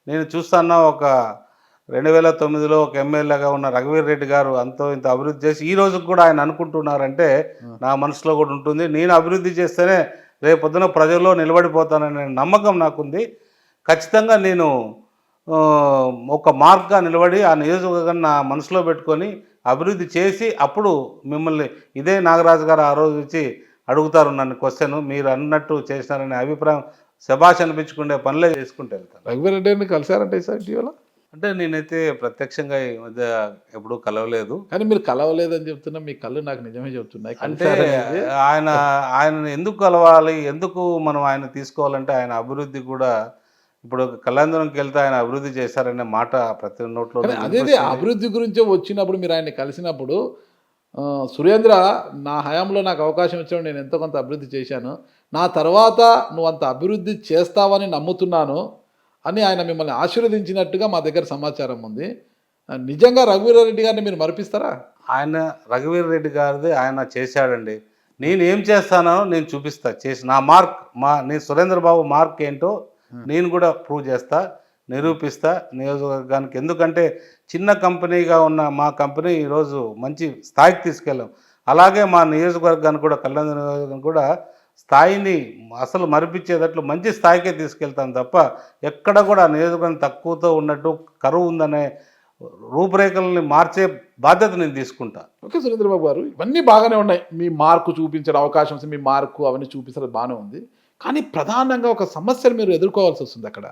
నేను చూస్తున్నా ఒక 2009లో ఒక ఎమ్మెల్యేగా ఉన్న రఘువీర్ రెడ్డి గారు అంతో ఇంత అభివృద్ధి చేసి ఈ రోజుకి కూడా ఆయన అనుకుంటున్నారంటే నా మనసులో కూడా ఉంటుంది. నేను అభివృద్ధి చేస్తేనే రేపొద్దున ప్రజల్లో నిలబడిపోతాననే నమ్మకం నాకుంది. ఖచ్చితంగా నేను ఒక మార్క్గా నిలబడి ఆ నియోజకవర్గాన్ని నా మనసులో పెట్టుకొని అభివృద్ధి చేసి అప్పుడు మిమ్మల్ని ఇదే నాగరాజు గారు ఆ రోజు వచ్చి అడుగుతారు నన్ను క్వశ్చన్, మీరు అన్నట్టు చేసినారనే అభిప్రాయం శభాష్ అనిపించుకునే పనులే చేసుకుంటూ వెళ్తాను. రఘువీర్ రెడ్డిని కలిశారంటే సార్ ఇటీవల? అంటే నేనైతే ప్రత్యక్షంగా ఈ మధ్య ఎప్పుడూ కలవలేదు. కానీ మీరు కలవలేదని చెప్తున్నా, మీ కళ్ళు నాకు నిజమే చెప్తున్నాయి. అంటే ఆయన ఎందుకు కలవాలి, ఎందుకు మనం ఆయన తీసుకోవాలంటే ఆయన అభివృద్ధి కూడా ఇప్పుడు కళ్యాణదుర్గంకి వెళ్తే ఆయన అభివృద్ధి చేశారనే మాట ప్రతి నోట్లో. అదే అభివృద్ధి గురించే వచ్చినప్పుడు మీరు ఆయన కలిసినప్పుడు సురేంద్ర, నా హయాంలో నాకు అవకాశం ఇచ్చాడు, నేను ఎంతో కొంత అభివృద్ధి చేశాను, నా తర్వాత నువ్వు అంత అభివృద్ధి చేస్తావని నమ్ముతున్నాను అని ఆయన మిమ్మల్ని ఆశీర్వదించినట్టుగా మా దగ్గర సమాచారం ఉంది. నిజంగా రఘువీర్ రెడ్డి గారిని మీరు మరిపిస్తారా? రఘువీర్ రెడ్డి గారిది ఆయన చేశాడండి. నేను ఏం చేస్తానో నేను చూపిస్తా, చేసి నా నేను సురేంద్రబాబు మార్క్ ఏంటో నేను కూడా ప్రూవ్ చేస్తా, నిరూపిస్తా నియోజకవర్గానికి. ఎందుకంటే చిన్న కంపెనీగా ఉన్న మా కంపెనీ ఈరోజు మంచి స్థాయికి తీసుకెళ్ళాం. అలాగే మా నియోజకవర్గాన్ని కూడా కళ్యాణ నియోజకవర్గం కూడా స్థాయిని అసలు మరిపించేటట్లు మంచి స్థాయికే తీసుకెళ్తాను తప్ప ఎక్కడ కూడా నియోజకవర్గం తక్కువతో ఉన్నట్టు కరువు ఉందనే రూపురేఖల్ని మార్చే బాధ్యత నేను తీసుకుంటా. ఓకే సురేంద్రబాబు గారు, ఇవన్నీ బాగానే ఉన్నాయి. మీ మార్కు చూపించడం అవకాశం వస్తుంది, మీ మార్కు అవన్నీ చూపించడం బాగానే ఉంది. కానీ ప్రధానంగా ఒక సమస్యను మీరు ఎదుర్కోవాల్సి వస్తుంది అక్కడ.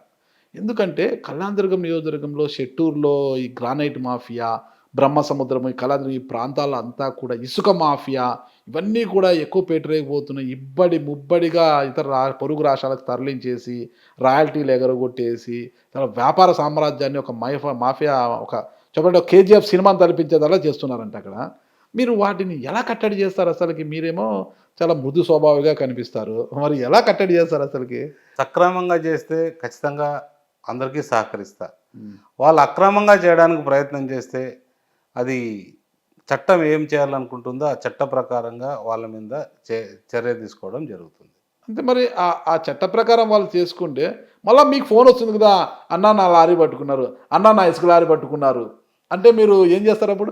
ఎందుకంటే కళ్యాణదుర్గం నియోజకవర్గంలో షెట్టూరులో ఈ గ్రానైట్ మాఫియా, బ్రహ్మసముద్రం, ఈ కళ్యాణదుర్గం ఈ ప్రాంతాల్లో అంతా కూడా ఇసుక మాఫియా ఇవన్నీ కూడా ఎక్కువ పెట్టరేకపోతున్నాయి. ముబ్బడిగా ఇతర పొరుగు రాష్ట్రాలకు తరలించేసి రాయల్టీలు ఎగరగొట్టేసి చాలా వ్యాపార సామ్రాజ్యాన్ని ఒక మాఫియా ఒక చెప్పండి ఒక కేజీఎఫ్ సినిమాని తలపించేదలా చేస్తున్నారంట అక్కడ. మీరు వాటిని ఎలా కట్టడి చేస్తారు అసలుకి? మీరేమో చాలా మృదు స్వభావిగా కనిపిస్తారు, మరి ఎలా కట్టడి చేస్తారు అసలుకి? సక్రమంగా చేస్తే ఖచ్చితంగా అందరికీ సహకరిస్తా. వాళ్ళు అక్రమంగా చేయడానికి ప్రయత్నం చేస్తే అది చట్టం ఏం చేయాలనుకుంటుందో ఆ చట్ట ప్రకారంగా వాళ్ళ మీద చర్య తీసుకోవడం జరుగుతుంది. అంటే మరి ఆ చట్ట ప్రకారం వాళ్ళు చేసుకుంటే మళ్ళీ మీకు ఫోన్ వస్తుంది కదా, అన్నా నా లారీ పట్టుకున్నారు, అన్నా నా ఇసుక లారీ పట్టుకున్నారు అంటే మీరు ఏం చేస్తారు అప్పుడు?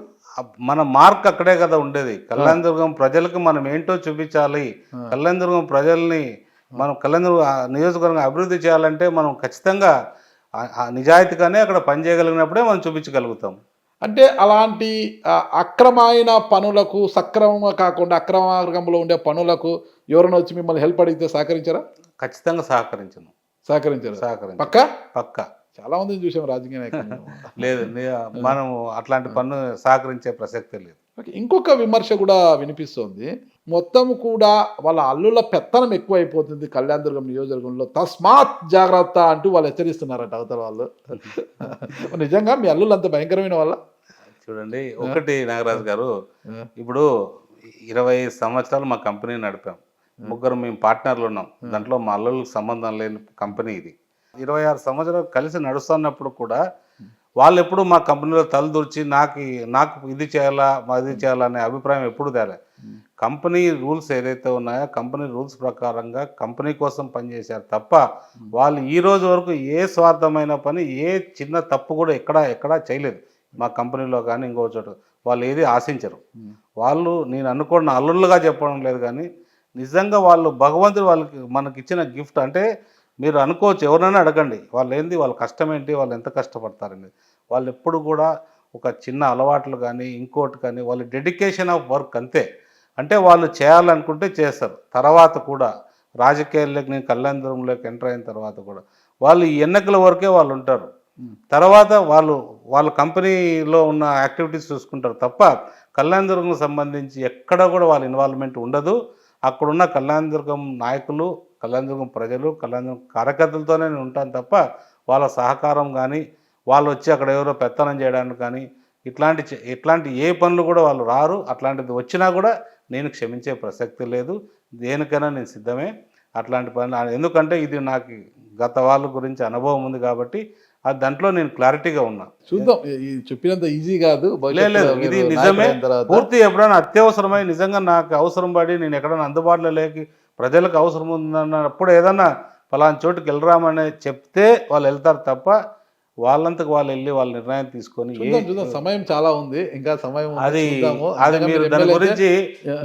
మన మార్క్ అక్కడే కదా ఉండేది. కళ్యాణదుర్గం ప్రజలకు మనం ఏంటో చూపించాలి. కళ్యాణదుర్గం ప్రజల్ని మనం కళ్యాణదుర్గం నియోజకవర్గం అభివృద్ధి చేయాలంటే మనం ఖచ్చితంగా నిజాయితీగానే అక్కడ పనిచేయగలిగినప్పుడే మనం చూపించగలుగుతాం. అంటే అలాంటి అక్రమైన పనులకు, సక్రమంగా కాకుండా అక్రమ మార్గంలో ఉండే పనులకు ఎవరైనా వచ్చి మిమ్మల్ని హెల్ప్ అడిగితే సహకరించారా? ఖచ్చితంగా సహకరించను. సహకరించారు పక్కా? పక్కా. చాలా మందిని చూసాం రాజకీయ నాయకులు. లేదు, మనం అట్లాంటి పన్ను సహకరించే ప్రసక్తే లేదు. ఇంకొక విమర్శ కూడా వినిపిస్తోంది, మొత్తం కూడా వాళ్ళ అల్లుల పెత్తనం ఎక్కువైపోతుంది కళ్యాణదుర్గం నియోజకవర్గంలో, తస్మాత్ జాగ్రత్త అంటూ వాళ్ళు హెచ్చరిస్తున్నారట అవతల వాళ్ళు. నిజంగా మీ అల్లులు అంత భయంకరమైన వాళ్ళ? చూడండి, ఒకటి నాగరాజు గారు, ఇప్పుడు 20 సంవత్సరాలు మా కంపెనీ నడిపాం. ముగ్గురు మేము పార్ట్నర్లు ఉన్నాం. దాంట్లో మా అల్లులకు సంబంధం లేని కంపెనీ ఇది. 26 సంవత్సరాలు కలిసి నడుస్తున్నప్పుడు కూడా వాళ్ళు ఎప్పుడు మా కంపెనీలో తలదూర్చి నాకు ఇది చేయాలా అది చేయాలా అనే అభిప్రాయం ఎప్పుడు తేలే. కంపెనీ రూల్స్ ఏదైతే ఉన్నాయో కంపెనీ రూల్స్ ప్రకారంగా కంపెనీ కోసం పనిచేశారు తప్ప వాళ్ళు ఈ రోజు వరకు ఏ స్వార్థమైన పని, ఏ చిన్న తప్పు కూడా ఎక్కడా చేయలేదు. మా కంపెనీలో కానీ ఇంకో చోట వాళ్ళు ఏది ఆశించరు. వాళ్ళు నేను అనుకున్న అల్లుళ్ళుగా చెప్పడం లేదు, కానీ నిజంగా వాళ్ళు భగవంతుడు మనకి ఇచ్చిన గిఫ్ట్. అంటే మీరు అనుకోవచ్చు, ఎవరైనా అడగండి, వాళ్ళు ఏంది, వాళ్ళ కష్టం ఏంటి, వాళ్ళు ఎంత కష్టపడతారని. వాళ్ళు ఎప్పుడు కూడా ఒక చిన్న అలవాట్లు కానీ ఇంకోటి కానీ వాళ్ళ డెడికేషన్ ఆఫ్ వర్క్ అంతే. అంటే వాళ్ళు చేయాలనుకుంటే చేస్తారు. తర్వాత కూడా రాజకీయాల్లోకి నేను కళ్యాణదుర్గంలోకి ఎంటర్ అయిన తర్వాత కూడా వాళ్ళు ఈ ఎన్నికల వరకే వాళ్ళు ఉంటారు. తర్వాత వాళ్ళ కంపెనీలో ఉన్న యాక్టివిటీస్ చూసుకుంటారు తప్ప కళ్యాణదుర్గం సంబంధించి ఎక్కడ కూడా వాళ్ళ ఇన్వాల్వ్మెంట్ ఉండదు. అక్కడున్న కళ్యాణదుర్గం నాయకులు, కళ్యాణదుర్గం ప్రజలు, కళ్యాణదుర్గం కార్యకర్తలతోనే నేను ఉంటాను తప్ప వాళ్ళ సహకారం కానీ వాళ్ళు వచ్చి అక్కడ ఎవరో పెత్తనం చేయడానికి కానీ ఇట్లాంటి ఏ పనులు కూడా వాళ్ళు రారు. అట్లాంటిది వచ్చినా కూడా నేను క్షమించే ప్రసక్తి లేదు. దేనికైనా నేను సిద్ధమే అట్లాంటి పనులు. ఎందుకంటే ఇది నాకు గత వాళ్ళ గురించి అనుభవం ఉంది కాబట్టి దాంట్లో నేను క్లారిటీగా ఉన్నా. చూద్దాం, చెప్పినంత ఈజీ కాదు. లేదు, ఇది నిజమే. పూర్తి ఎప్పుడైనా అత్యవసరమై నిజంగా నాకు అవసరం పడి నేను ఎక్కడైనా అందుబాటులో లేక ప్రజలకు అవసరం ఉందన్నప్పుడు ఏదన్నా ఫలానా చోటుకి వెళ్ళరామని చెప్తే వాళ్ళు వెళ్తారు తప్ప వాళ్ళంతకు వాళ్ళు వెళ్ళి వాళ్ళ నిర్ణయం తీసుకొని. సమయం చాలా ఉంది, ఇంకా సమయం అది మీరు దాని గురించి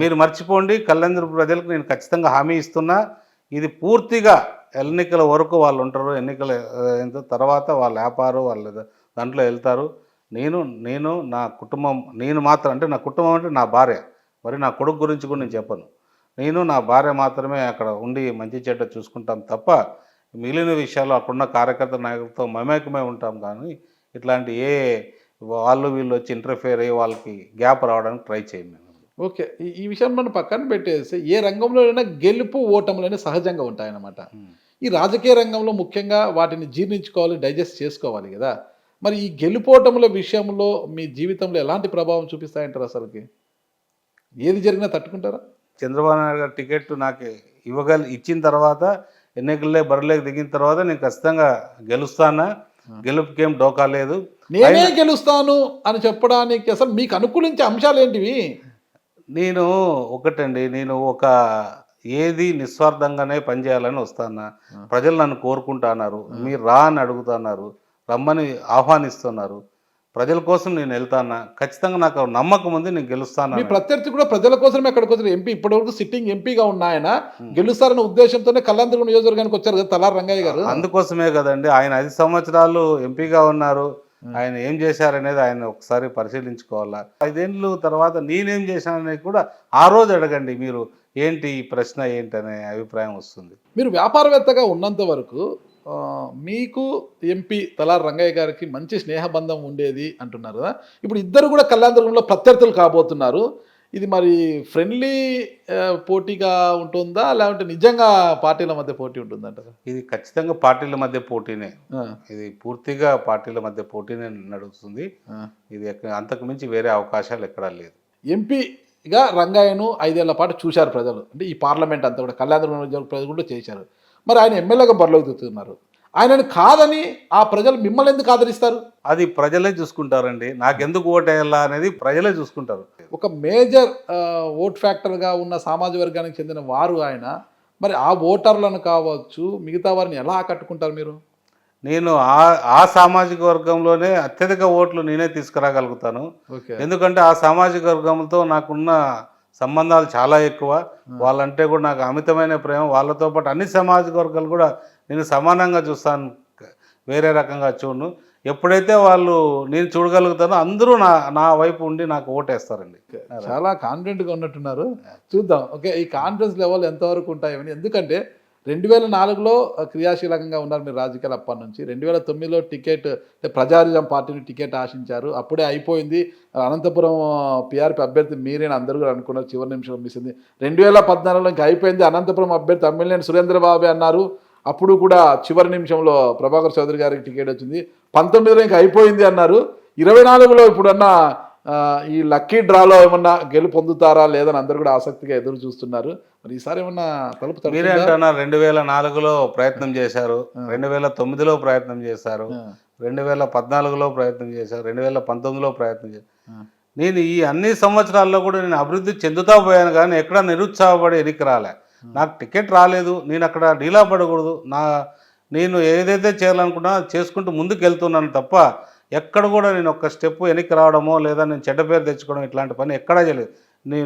మీరు మర్చిపోండి. కళ్యాణదుర్గం ప్రజలకు నేను ఖచ్చితంగా హామీ ఇస్తున్నా, ఇది పూర్తిగా ఎన్నికల వరకు వాళ్ళు ఉంటారు. ఎన్నికల తర్వాత వాళ్ళ వ్యాపారం వాళ్ళ దాంట్లో వెళ్తారు. నేను నా కుటుంబం, నేను మాత్రం, అంటే నా కుటుంబం అంటే నా భార్య, మరి నా కొడుకు గురించి కూడా నేను చెప్పను. నేను నా భార్య మాత్రమే అక్కడ ఉండి మంచి చెడ్డ చూసుకుంటాం తప్ప మిగిలిన విషయాలు అక్కడున్న కార్యకర్త నాయకులతో మమేకమై ఉంటాం. కానీ ఇట్లాంటి వీళ్ళు వచ్చి ఇంటర్ఫియర్ అయ్యి వాళ్ళకి గ్యాప్ రావడానికి ట్రై చేయండి. ఓకే, ఈ విషయం మనం పక్కన పెట్టేసి ఏ రంగంలోనైనా గెలుపు ఓటములనే సహజంగా ఉంటాయన్నమాట. ఈ రాజకీయ రంగంలో ముఖ్యంగా వాటిని జీర్ణించుకోవాలి, డైజెస్ట్ చేసుకోవాలి కదా. మరి ఈ గెలుపోటముల విషయంలో మీ జీవితంలో ఎలాంటి ప్రభావం చూపిస్తాయంటారు? అసలుకి ఏది జరిగినా తట్టుకుంటారా? చంద్రబాబు నాయుడు గారు టికెట్ నాకు ఇచ్చిన తర్వాత ఎన్నికల్లో బరిలోకి దిగిన తర్వాత నేను ఖచ్చితంగా గెలుస్తానా, గెలుపుకేం డోకా లేదు, నేనే గెలుస్తాను అని చెప్పడానికి అసలు మీకు అనుకూలించే అంశాలు ఏంటివి? నేను ఏది నిస్వార్థంగానే పనిచేయాలని వస్తానా. ప్రజలు నన్ను కోరుకుంటున్నారు, మీరు రా అని అడుగుతున్నారు, రమ్మని ఆహ్వానిస్తున్నారు. ప్రజల కోసం నేను వెళ్తానా, ఖచ్చితంగా నాకు నమ్మకం ఉంది, నేను గెలుస్తాను. మీ ప్రత్యర్థి కూడా ప్రజల కోసమే ఎక్కడికి వచ్చారు. ఎంపీ ఇప్పటివరకు సిట్టింగ్ ఎంపీగా ఉన్న ఆయన గెలుస్తారనే ఉద్దేశంతోనే కళ్యాణదుర్గం నియోజకవర్గానికి వచ్చారు కదా తలారి రంగయ్య గారు. అందుకోసమే కదండి ఆయన 5 సంవత్సరాలు ఎంపీగా ఉన్నారు. ఆయన ఏం చేశారనేది ఆయన ఒకసారి పరిశీలించుకోవాలా. 5 ఏళ్ళు తర్వాత నేనేం చేశాననేది కూడా ఆ రోజు అడగండి. మీరు ఏంటి ఈ ప్రశ్న ఏంటనే అభిప్రాయం వస్తుంది. మీరు వ్యాపారవేత్తగా ఉన్నంత వరకు మీకు ఎంపీ తలారి రంగయ్య గారికి మంచి స్నేహబంధం ఉండేది అంటున్నారు కదా. ఇప్పుడు ఇద్దరు కూడా కళ్యాణదుర్గంలో ప్రత్యర్థులు కాబోతున్నారు. ఇది మరి ఫ్రెండ్లీ పోటీగా ఉంటుందా లేకుంటే నిజంగా పార్టీల మధ్య పోటీ ఉంటుందంటారా? ఇది ఖచ్చితంగా పార్టీల మధ్య పోటీనే. ఇది పూర్తిగా పార్టీల మధ్య పోటీనే నడుస్తుంది. ఇది అంతకు మించి వేరే అవకాశాలు ఎక్కడా లేదు. ఎంపీగా రంగయ్యను 5 ఏళ్ల పాటు చూశారు ప్రజలు. అంటే ఈ పార్లమెంట్ అంతా కూడా కళ్యాణ ప్రజలు కూడా చేశారు. మరి ఆయన ఎమ్మెల్యేగా బరిలోకి దిగుతున్నారు. ఆయనను కాదని ఆ ప్రజలు మిమ్మల్ని ఎందుకు ఆదరిస్తారు? అది ప్రజలే చూసుకుంటారండి. నాకెందుకు ఓటేయాలా అనేది ప్రజలే చూసుకుంటారు. ఒక మేజర్ ఓట్ ఫ్యాక్టర్గా ఉన్న సామాజిక వర్గానికి చెందిన వారు ఆయన. మరి ఆ ఓటర్లను కావచ్చు మిగతా వారిని ఎలా ఆకట్టుకుంటారు మీరు? నేను ఆ సామాజిక వర్గంలోనే అత్యధిక ఓట్లు నేనే తీసుకురాగలుగుతాను. ఎందుకంటే ఆ సామాజిక వర్గంతో నాకున్న సంబంధాలు చాలా ఎక్కువ. వాళ్ళంటే కూడా నాకు అమితమైన ప్రేమ. వాళ్ళతో పాటు అన్ని సామాజిక వర్గాలు కూడా నేను సమానంగా చూస్తాను, వేరే రకంగా చూడను. ఎప్పుడైతే వాళ్ళు నేను చూడగలుగుతానో అందరూ నా వైపు ఉండి నాకు ఓటేస్తారండి. చాలా కాన్ఫిడెంట్గా ఉన్నట్టున్నారు. చూద్దాం. ఓకే, ఈ కాన్ఫిడెన్స్ లెవెల్ ఎంతవరకు ఉంటాయని. ఎందుకంటే 2004లో క్రియాశీలకంగా ఉన్నారు మీరు రాజకీయాలు అప్పటి నుంచి. 2009లో టికెట్ ప్రజారిజం పార్టీని టికెట్ ఆశించారు. అప్పుడే అయిపోయింది. అనంతపురం పిఆర్పి అభ్యర్థి మీరేనా అందరూ కూడా అనుకున్నారు. చివరి నిమిషం మిసింది. 2014లో ఇంకా అయిపోయింది. అనంతపురం అభ్యర్థి ఎమ్మెల్యే సురేంద్రబాబు అన్నారు. అప్పుడు కూడా చివరి నిమిషంలో ప్రభాకర్ చౌదరి గారికి టికెట్ వచ్చింది. 19లో ఇంకా అయిపోయింది అన్నారు. 24లో ఇప్పుడన్నా ఈ లక్కీ డ్రాలో ఏమన్నా గెలుపు పొందుతారా లేదని అందరూ కూడా ఆసక్తిగా ఎదురు చూస్తున్నారు. మరి ఈసారి ఏమన్నా తలుపు మీరే అంటున్నారు 2004లో ప్రయత్నం చేశారు, 2009లో ప్రయత్నం చేశారు, 2014లో ప్రయత్నం చేశారు, 2019లో ప్రయత్నం చేశారు. నేను ఈ అన్ని సంవత్సరాల్లో కూడా నేను అభివృద్ధి చెందుతా పోయాను కానీ ఎక్కడ నిరుత్సాహపడి ఎనికి రాలే. నాకు టికెట్ రాలేదు, నేను అక్కడ డీలా పడకూడదు, నేను ఏదైతే చేయాలనుకున్నా చేసుకుంటూ ముందుకు వెళ్తున్నాను తప్ప ఎక్కడ కూడా నేను ఒక్క స్టెప్ వెనక్కి రావడమో లేదా నేను చెడ్డ పేరు తెచ్చుకోవడం ఇట్లాంటి పని ఎక్కడా చేయలేదు.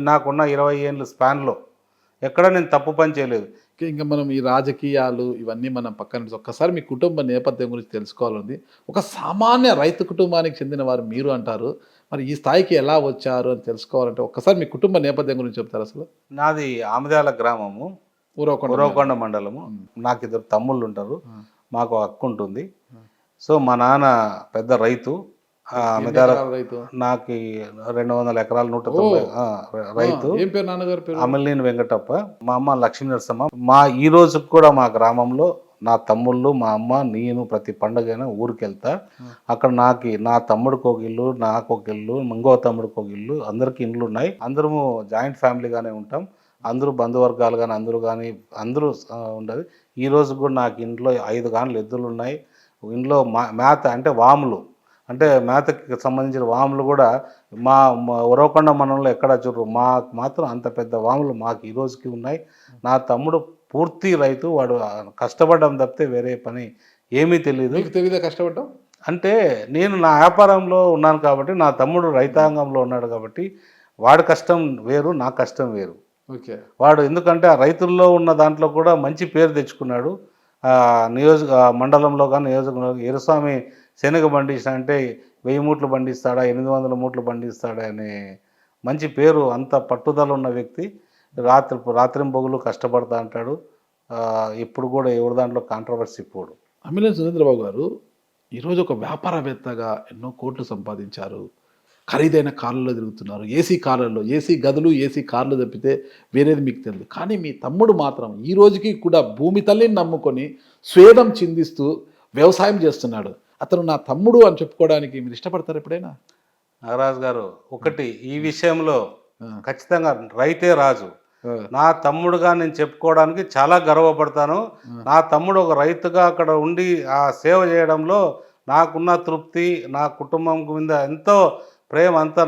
నాకున్న 20 ఏళ్ళ స్పాన్లో ఎక్కడ నేను తప్పు పని చేయలేదు. ఇంకా మనం ఈ రాజకీయాలు ఇవన్నీ మనం పక్కన ఒక్కసారి మీ కుటుంబ నేపథ్యం గురించి తెలుసుకోవాలండి. ఒక సామాన్య రైతు కుటుంబానికి చెందిన వారు మీరు అంటారు. మరి ఈ స్థాయికి ఎలా వచ్చారు అని తెలుసుకోవాలంటే ఒక్కసారి మీ కుటుంబ నేపథ్యం గురించి చెప్తారు. అసలు నాది ఆమదాల గ్రామము, ఉరవకొండ మండలము. నాకు 2 తమ్ముళ్ళు ఉంటారు, మాకు అక్క ఉంటుంది. సో మా నాన్న పెద్ద రైతు. నాకు 200 ఎకరాలు 190 రైతు. ఏం పేరు నాన్నగారి పేరు? అమలినేని వెంకటప్ప. మా అమ్మ లక్ష్మీ నరసమ్మ. ఈ రోజు కూడా మా గ్రామంలో నా తమ్ముళ్ళు, మా అమ్మ, నేను ప్రతి పండుగైనా ఊరికి వెళ్తా. అక్కడ నా తమ్ముడికి ఒక ఇల్లు, నాకు ఒక ఇల్లు, ఇంకో తమ్ముడికి ఒక ఇల్లు, అందరికి ఇండ్లు ఉన్నాయి. అందరము జాయింట్ ఫ్యామిలీగానే ఉంటాం. అందరూ బంధువర్గాలు కానీ అందరూ ఉండదు. ఈ రోజు కూడా నాకు ఇంట్లో 5 గానులు ఎద్దులు ఉన్నాయి. ఇంట్లో మేత అంటే వాములు, అంటే మేతకి సంబంధించిన వాములు కూడా మా ఉరవకొండ మండలంలో ఎక్కడ చూడరు. మాకు మాత్రం అంత పెద్ద వాములు మాకు ఈ రోజుకి ఉన్నాయి. నా తమ్ముడు పూర్తి రైతు. వాడు కష్టపడడం తప్పితే వేరే పని ఏమీ తెలియదు. తెలియదా కష్టపడడం అంటే? నేను నా వ్యాపారంలో ఉన్నాను కాబట్టి, నా తమ్ముడు రైతాంగంలో ఉన్నాడు కాబట్టి వాడి కష్టం వేరు, నా కష్టం వేరు. ఓకే. వాడు ఎందుకంటే ఆ రైతుల్లో ఉన్న దాంట్లో కూడా మంచి పేరు తెచ్చుకున్నాడు. మండలంలో కానీ నియోజకవర్గంలో ఎరుస్వామి శనగ పండించిన అంటే 1000 మూట్లు పండిస్తాడా, 800 మూట్లు పండిస్తాడా అనే మంచి పేరు, అంత పట్టుదల ఉన్న వ్యక్తి. రాత్రింబొగులు కష్టపడతా అంటాడు. ఇప్పుడు కూడా ఎవరి దాంట్లో కాంట్రవర్సీ పోడు. అమ్మినేని సురేంద్రబాబు గారు ఈరోజు ఒక వ్యాపారవేత్తగా ఎన్నో కోట్లు సంపాదించారు. ఖరీదైన కార్లలో తిరుగుతున్నారు. ఏసీ కార్లలో, ఏసీ గదులు, ఏసీ కార్లు తప్పితే వేరేది మీకు తెలియదు. కానీ మీ తమ్ముడు మాత్రం ఈ రోజుకి కూడా భూమి తల్లిని నమ్ముకొని స్వేదం చిందిస్తూ వ్యవసాయం చేస్తున్నాడు. అతను నా తమ్ముడు అని చెప్పుకోవడానికి మీరు ఇష్టపడతారు ఎప్పుడైనా? నాగరాజు గారు, ఒకటి ఈ విషయంలో ఖచ్చితంగా రైతే రాజు. నా తమ్ముడుగా నేను చెప్పుకోవడానికి చాలా గర్వపడతాను. నా తమ్ముడు ఒక రైతుగా అక్కడ ఉండి ఆ సేవ చేయడంలో నాకున్న తృప్తి, నా కుటుంబం మీద ఎంతో ప్రేమ, అంతా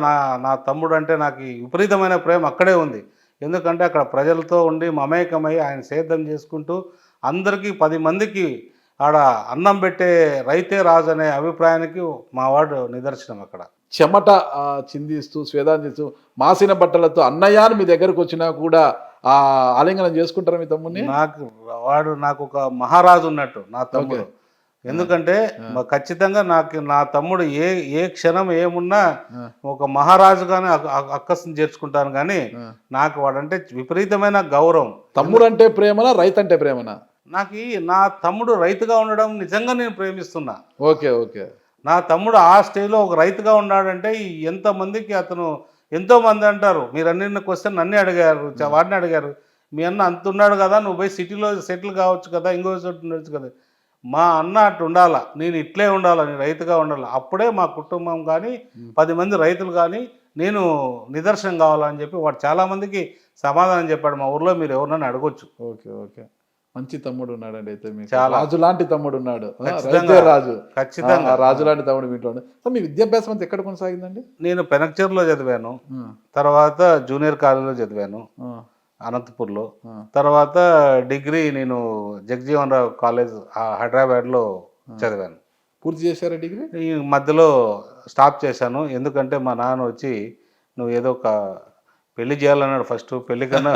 నా తమ్ముడు అంటే నాకు విపరీతమైన ప్రేమ అక్కడే ఉంది. ఎందుకంటే అక్కడ ప్రజలతో ఉండి మమేకమై ఆయన సేద్యం చేసుకుంటూ అందరికీ 10 మందికి ఆడ అన్నం పెట్టే రైతే రాజు అనే అభిప్రాయానికి మా వాడు నిదర్శనం. అక్కడ చెమట చిందిస్తూ స్వేదాన్ని చేస్తూ మాసిన బట్టలతో అన్నయ్య మీ దగ్గరకు వచ్చినా కూడా ఆలింగనం చేసుకుంటారా మీ తమ్ముడిని? నాకు ఒక మహారాజు ఉన్నట్టు నా తమ్ముడు. ఎందుకంటే ఖచ్చితంగా నా తమ్ముడు ఏ క్షణం ఏమున్నా ఒక మహారాజుగానే అక్కస్ని చేర్చుకుంటాను. కానీ నాకు వాడంటే విపరీతమైన గౌరవం. తమ్ముడు అంటే ప్రేమనా, రైతు అంటే ప్రేమనా? నాకు నా తమ్ముడు రైతుగా ఉండడం నిజంగా నేను ప్రేమిస్తున్నా. Okay okay. నా తమ్ముడు ఆ స్టేజ్లో ఒక రైతుగా ఉన్నాడంటే ఎంతమందికి అతను ఎంతోమంది అంటారు, మీరు అన్ని క్వశ్చన్ నన్నే అడిగారు, వాడిని అడిగారు, మీ అన్న అంత ఉన్నాడు కదా, నువ్వు పోయి సిటీలో సెటిల్ కావచ్చు కదా, ఇంకో చోటు ఉండొచ్చు కదా. మా అన్న అటు ఉండాలా, నేను ఇట్లే ఉండాలా, నేను రైతుగా ఉండాలి, అప్పుడే మా కుటుంబం కానీ 10 మంది రైతులు కానీ నేను నిదర్శనం కావాలని చెప్పి వాడు చాలామందికి సమాధానం చెప్పాడు. మా ఊర్లో మీరు ఎవరినైనా అడగొచ్చు. ఓకే ఓకే, మంచి తమ్ముడు ఉన్నాడండి అయితే మీకు. చాలా. రాజు లాంటి తమ్ముడు ఉన్నాడు. ఖచ్చితంగా. రైతే రాజు. ఖచ్చితంగా. రాజు లాంటి తమ్ముడు మీట్లో ఉన్నాడు. సో మీ విద్యాభ్యాసం అంతా ఎక్కడ కొనసాగిందండి? నేను పెనక్చర్లో చదివాను, తర్వాత జూనియర్ కాలేజీలో చదివాను అనంతపూర్లో, తర్వాత డిగ్రీ నేను జగజీవన్ రావు కాలేజ్ హైదరాబాద్లో చదివాను. పూర్తి చేశారా డిగ్రీ? ఈ మధ్యలో స్టాప్ చేశాను, ఎందుకంటే మా నాన్న వచ్చి నువ్వు ఏదో ఒక పెళ్లి చేయాలన్నాడు. ఫస్ట్ పెళ్లి కన్నా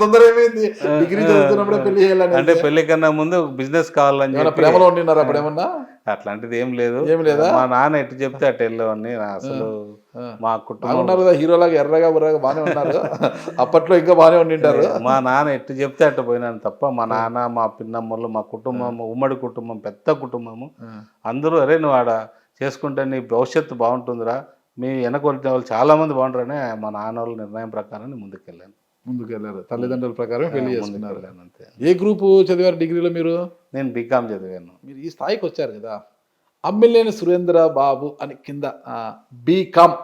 తొందర ఏమైంది? డిగ్రీ చదువుతున్నప్పుడే పెళ్లి చేయాలని అంటే పెళ్లి కన్నా ముందు బిజినెస్ కావాలని చెప్పి. ప్రేమలో ఉండినారు అప్పుడు ఏమన్నా? అట్లాంటిది ఏం లేదు. ఏం లేదా? మా నాన్న ఎట్టు చెప్తే అటు వెళ్ళేవాడిని. అసలు మా కుటుంబం ఉన్నారు కదా, హీరోలాగా ఎర్రగా బుర్రగా బాగానే ఉన్నారు. అప్పట్లో ఇంకా బాగానే ఉండింటారు. మా నాన్న ఎట్టు చెప్తే అట్టు పోయినాను తప్ప, మా నాన్న, మా పిన్నమ్మలు, మా కుటుంబం ఉమ్మడి కుటుంబం, పెద్ద కుటుంబము, అందరూ అరే నువ్వు ఆడ చేసుకుంటే నీ భవిష్యత్తు బాగుంటుందిరా, మీ వెనక వాళ్ళు చాలా మంది బాగుంటారని మా నాన్న వాళ్ళ నిర్ణయం ప్రకారం ముందుకెళ్ళారు. తల్లిదండ్రుల ప్రకారం పెళ్లి చేసుకున్నారు. అంతే. ఏ గ్రూపు చదివారు డిగ్రీలో మీరు? నేను బీకామ్ చదివాను. మీరు ఈ స్థాయికి వచ్చారు కదా, అమ్మిలేని సురేంద్ర బాబు అని కింద బీకామ్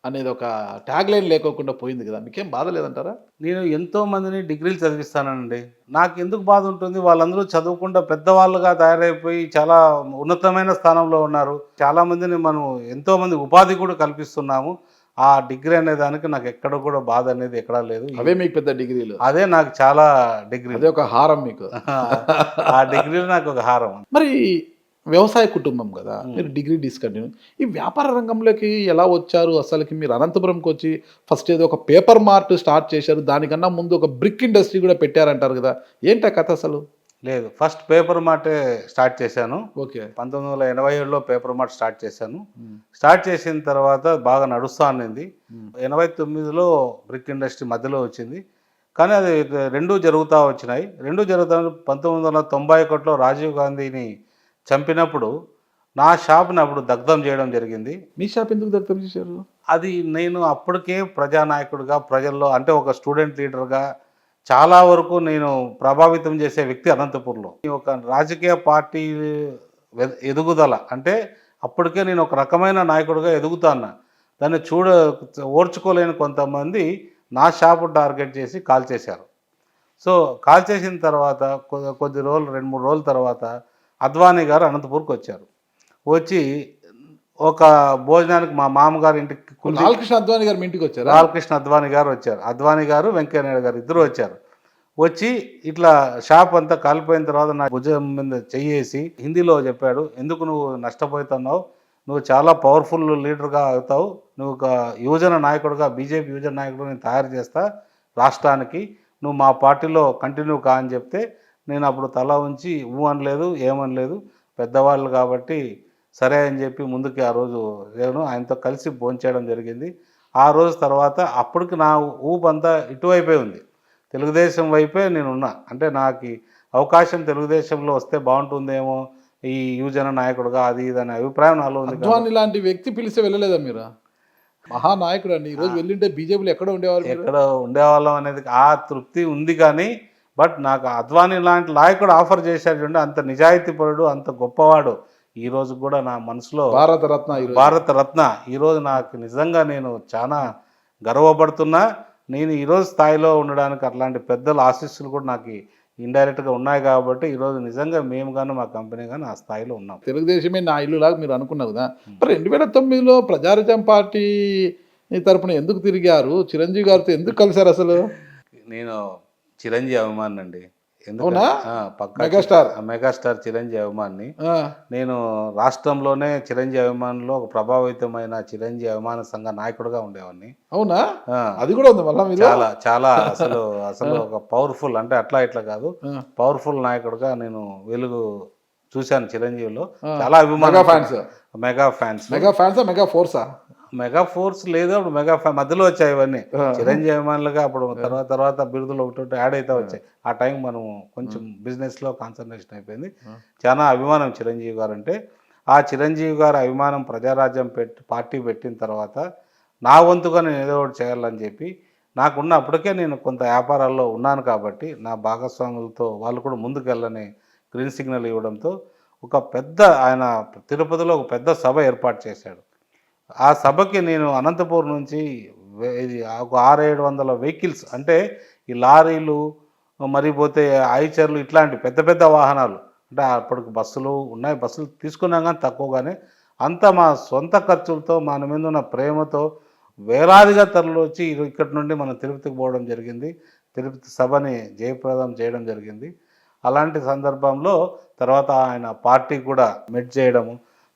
అనేది ఒక ట్యాగ్ లైన్ లేకోకుండా పోయింది కదా, మీకేం బాధ లేదంటారా? నేను ఎంతో మందిని డిగ్రీలు చదివిస్తానండి. నాకు ఎందుకు బాధ ఉంటుంది? వాళ్ళందరూ చదువుకుంటా పెద్దవాళ్ళుగా తయారైపోయి చాలా ఉన్నతమైన స్థానంలో ఉన్నారు. చాలా మందిని మనం ఎంతో మంది ఉపాధి కూడా కల్పిస్తున్నాము. ఆ డిగ్రీ అనే దానికి నాకు ఎక్కడ కూడా బాధ అనేది ఎక్కడా లేదు. అవే మీకు పెద్ద డిగ్రీలు. అదే నాకు చాలా డిగ్రీ, అదే ఒక హారం మీకు. ఆ డిగ్రీలు నాకు ఒక హారం. మరి వ్యవసాయ కుటుంబం కదా, మీరు డిగ్రీ డిస్కంటిన్యూ, ఈ వ్యాపార రంగంలోకి ఎలా వచ్చారు? అసలుకి మీరు అనంతపురంకి వచ్చి ఫస్ట్ ఏదో ఒక పేపర్ మార్ట్ స్టార్ట్ చేశారు, దానికన్నా ముందు ఒక బ్రిక్ ఇండస్ట్రీ కూడా పెట్టారంటారు కదా, ఏంటి ఆ కథ అసలు? లేదు, ఫస్ట్ పేపర్ మార్టే స్టార్ట్ చేశాను. ఓకే. 1987లో పేపర్ మార్ట్ స్టార్ట్ చేశాను. స్టార్ట్ చేసిన తర్వాత బాగా నడుస్తూ ఉన్నింది. 89లో బ్రిక్ ఇండస్ట్రీ మధ్యలో వచ్చింది, కానీ అది రెండూ జరుగుతూ వచ్చినాయి. 1991లో రాజీవ్ గాంధీని చంపినప్పుడు నా షాప్ని అప్పుడు దగ్ధం చేయడం జరిగింది. మీ షాప్ ఎందుకు దగ్ధం చేశారు? అది నేను అప్పటికే ప్రజానాయకుడిగా, ప్రజల్లో అంటే ఒక స్టూడెంట్ లీడర్గా చాలా వరకు నేను ప్రభావితం చేసే వ్యక్తి అనంతపూర్లో. ఒక రాజకీయ పార్టీ ఎదుగుదల అంటే అప్పటికే నేను ఒక రకమైన నాయకుడిగా ఎదుగుతాను. దాన్ని ఓర్చుకోలేని కొంతమంది నా షాపు టార్గెట్ చేసి కాల్ చేశారు. సో కాల్ చేసిన తర్వాత కొద్ది రోజులు 2-3 రోజుల తర్వాత అద్వానీ గారు అనంతపూర్కి వచ్చారు. వచ్చి ఒక భోజనానికి మా మామగారి ఇంటికి, లాలకృష్ణ అద్వానీ గారు మీ ఇంటికి వచ్చారు? లాలకృష్ణ అద్వానీ గారు వచ్చారు. అద్వానీ గారు, వెంకయ్యనాయుడు గారు ఇద్దరు వచ్చారు. వచ్చి ఇట్లా షాప్ అంతా కాలిపోయిన తర్వాత నా భుజం మీద చెయ్యేసి హిందీలో చెప్పాడు, ఎందుకు నువ్వు నష్టపోతున్నావు, నువ్వు చాలా పవర్ఫుల్ లీడర్గా అవుతావు, నువ్వు ఒక యువజన నాయకుడుగా, బీజేపీ యువజన నాయకుడు నేను తయారు చేస్తా రాష్ట్రానికి, నువ్వు మా పార్టీలో కంటిన్యూ కా అని చెప్తే నేను అప్పుడు తల ఉంచి అనలేదు, ఏమనలేదు, పెద్దవాళ్ళు కాబట్టి సరే అని చెప్పి ముందుకి ఆ రోజు నేను ఆయనతో కలిసి భోంచేయడం జరిగింది. ఆ రోజు తర్వాత అప్పటికి నా ఊపంతా ఇటువైపే ఉంది, తెలుగుదేశం వైపే నేనున్నా. అంటే నాకు అవకాశం తెలుగుదేశంలో వస్తే బాగుంటుందేమో ఈ యువజన నాయకుడుగా, అది ఇది అనే అభిప్రాయం నాలో ఉంది. అద్వానీ లాంటి వ్యక్తి పిలిస్తే వెళ్ళలేదా మీరు? మహానాయకుడు అండి, ఈరోజు వెళ్ళింటే బీజేపీలో ఎక్కడ ఉండేవాళ్ళం అనేది ఆ తృప్తి ఉంది. కానీ బట్ నాకు అద్వానీ లాంటి నాయకుడు ఆఫర్ చేశాడు చూడండి, అంత నిజాయితీపరుడు, అంత గొప్పవాడు, ఈ రోజు కూడా నా మనసులో భారతరత్న. ఈరోజు నాకు నిజంగా నేను చాలా గర్వపడుతున్నా. నేను ఈరోజు స్థాయిలో ఉండడానికి అట్లాంటి పెద్దల ఆశీస్సులు కూడా నాకు ఇండైరెక్ట్గా ఉన్నాయి కాబట్టి ఈరోజు నిజంగా మేము కానీ మా కంపెనీ కానీ ఆ స్థాయిలో ఉన్నాం. తెలుగుదేశమే నా ఇల్లు లాగా మీరు అనుకున్నారు కదా. 2009లో ప్రజారాజ్యం పార్టీ తరపున ఎందుకు తిరిగారు? చిరంజీవి గారితో ఎందుకు కలిశారు అసలు? నేను చిరంజీవి అభిమాని అండి. మెగాస్టార్ చిరంజీవి అభిమాని. నేను రాష్ట్రంలోనే చిరంజీవి అభిమానులు ఒక ప్రభావితమైన చిరంజీవి అభిమాన సంఘ నాయకుడుగా ఉండేవాడిని. అవునా? అది కూడా ఉంది మళ్ళీ చాలా చాలా అసలు ఒక పవర్ఫుల్, అంటే అట్లా ఇట్లా కాదు, పవర్ఫుల్ నాయకుడుగా నేను వెలుగు చూశాను చిరంజీవిలో. చాలా అభిమాన మెగా ఫోర్స్ లేదు, అప్పుడు మధ్యలో వచ్చాయి ఇవన్నీ చిరంజీవి అభిమానులుగా. అప్పుడు తర్వాత బిరుదులు ఒకటి యాడ్ అయితే వచ్చాయి. ఆ టైం మనం కొంచెం బిజినెస్లో కాన్సన్ట్రేషన్ అయిపోయింది. చాలా అభిమానం చిరంజీవి గారు అంటే. ఆ చిరంజీవి గారు అభిమానం ప్రజారాజ్యం పార్టీ పెట్టిన తర్వాత నా వంతుగా నేను ఏదో ఒకటి చేయాలని చెప్పి నాకున్న అప్పటికే నేను కొంత వ్యాపారాల్లో ఉన్నాను కాబట్టి నా భాగస్వాములతో వాళ్ళు కూడా ముందుకు వెళ్ళని గ్రీన్ సిగ్నల్ ఇవ్వడంతో ఒక పెద్ద ఆయన తిరుపతిలో ఒక పెద్ద సభ ఏర్పాటు చేశాడు. ఆ సభకి నేను అనంతపూర్ నుంచి ఇది ఒక 600-700 వెహికల్స్ అంటే ఈ లారీలు మరి పోతే ఐచర్లు ఇట్లాంటి పెద్ద పెద్ద వాహనాలు అంటే అప్పటికి బస్సులు ఉన్నాయి, బస్సులు తీసుకున్నాం కానీ తక్కువగానే అంతా మా సొంత ఖర్చులతో మన మీద ఉన్న ప్రేమతో వేలాదిగా తరలి వచ్చి ఇక్కడి నుండి మనం తిరుపతికి పోవడం జరిగింది. తిరుపతి సభని జయప్రదం చేయడం జరిగింది. అలాంటి సందర్భంలో తర్వాత ఆయన పార్టీ కూడా మెట్ చేయడము,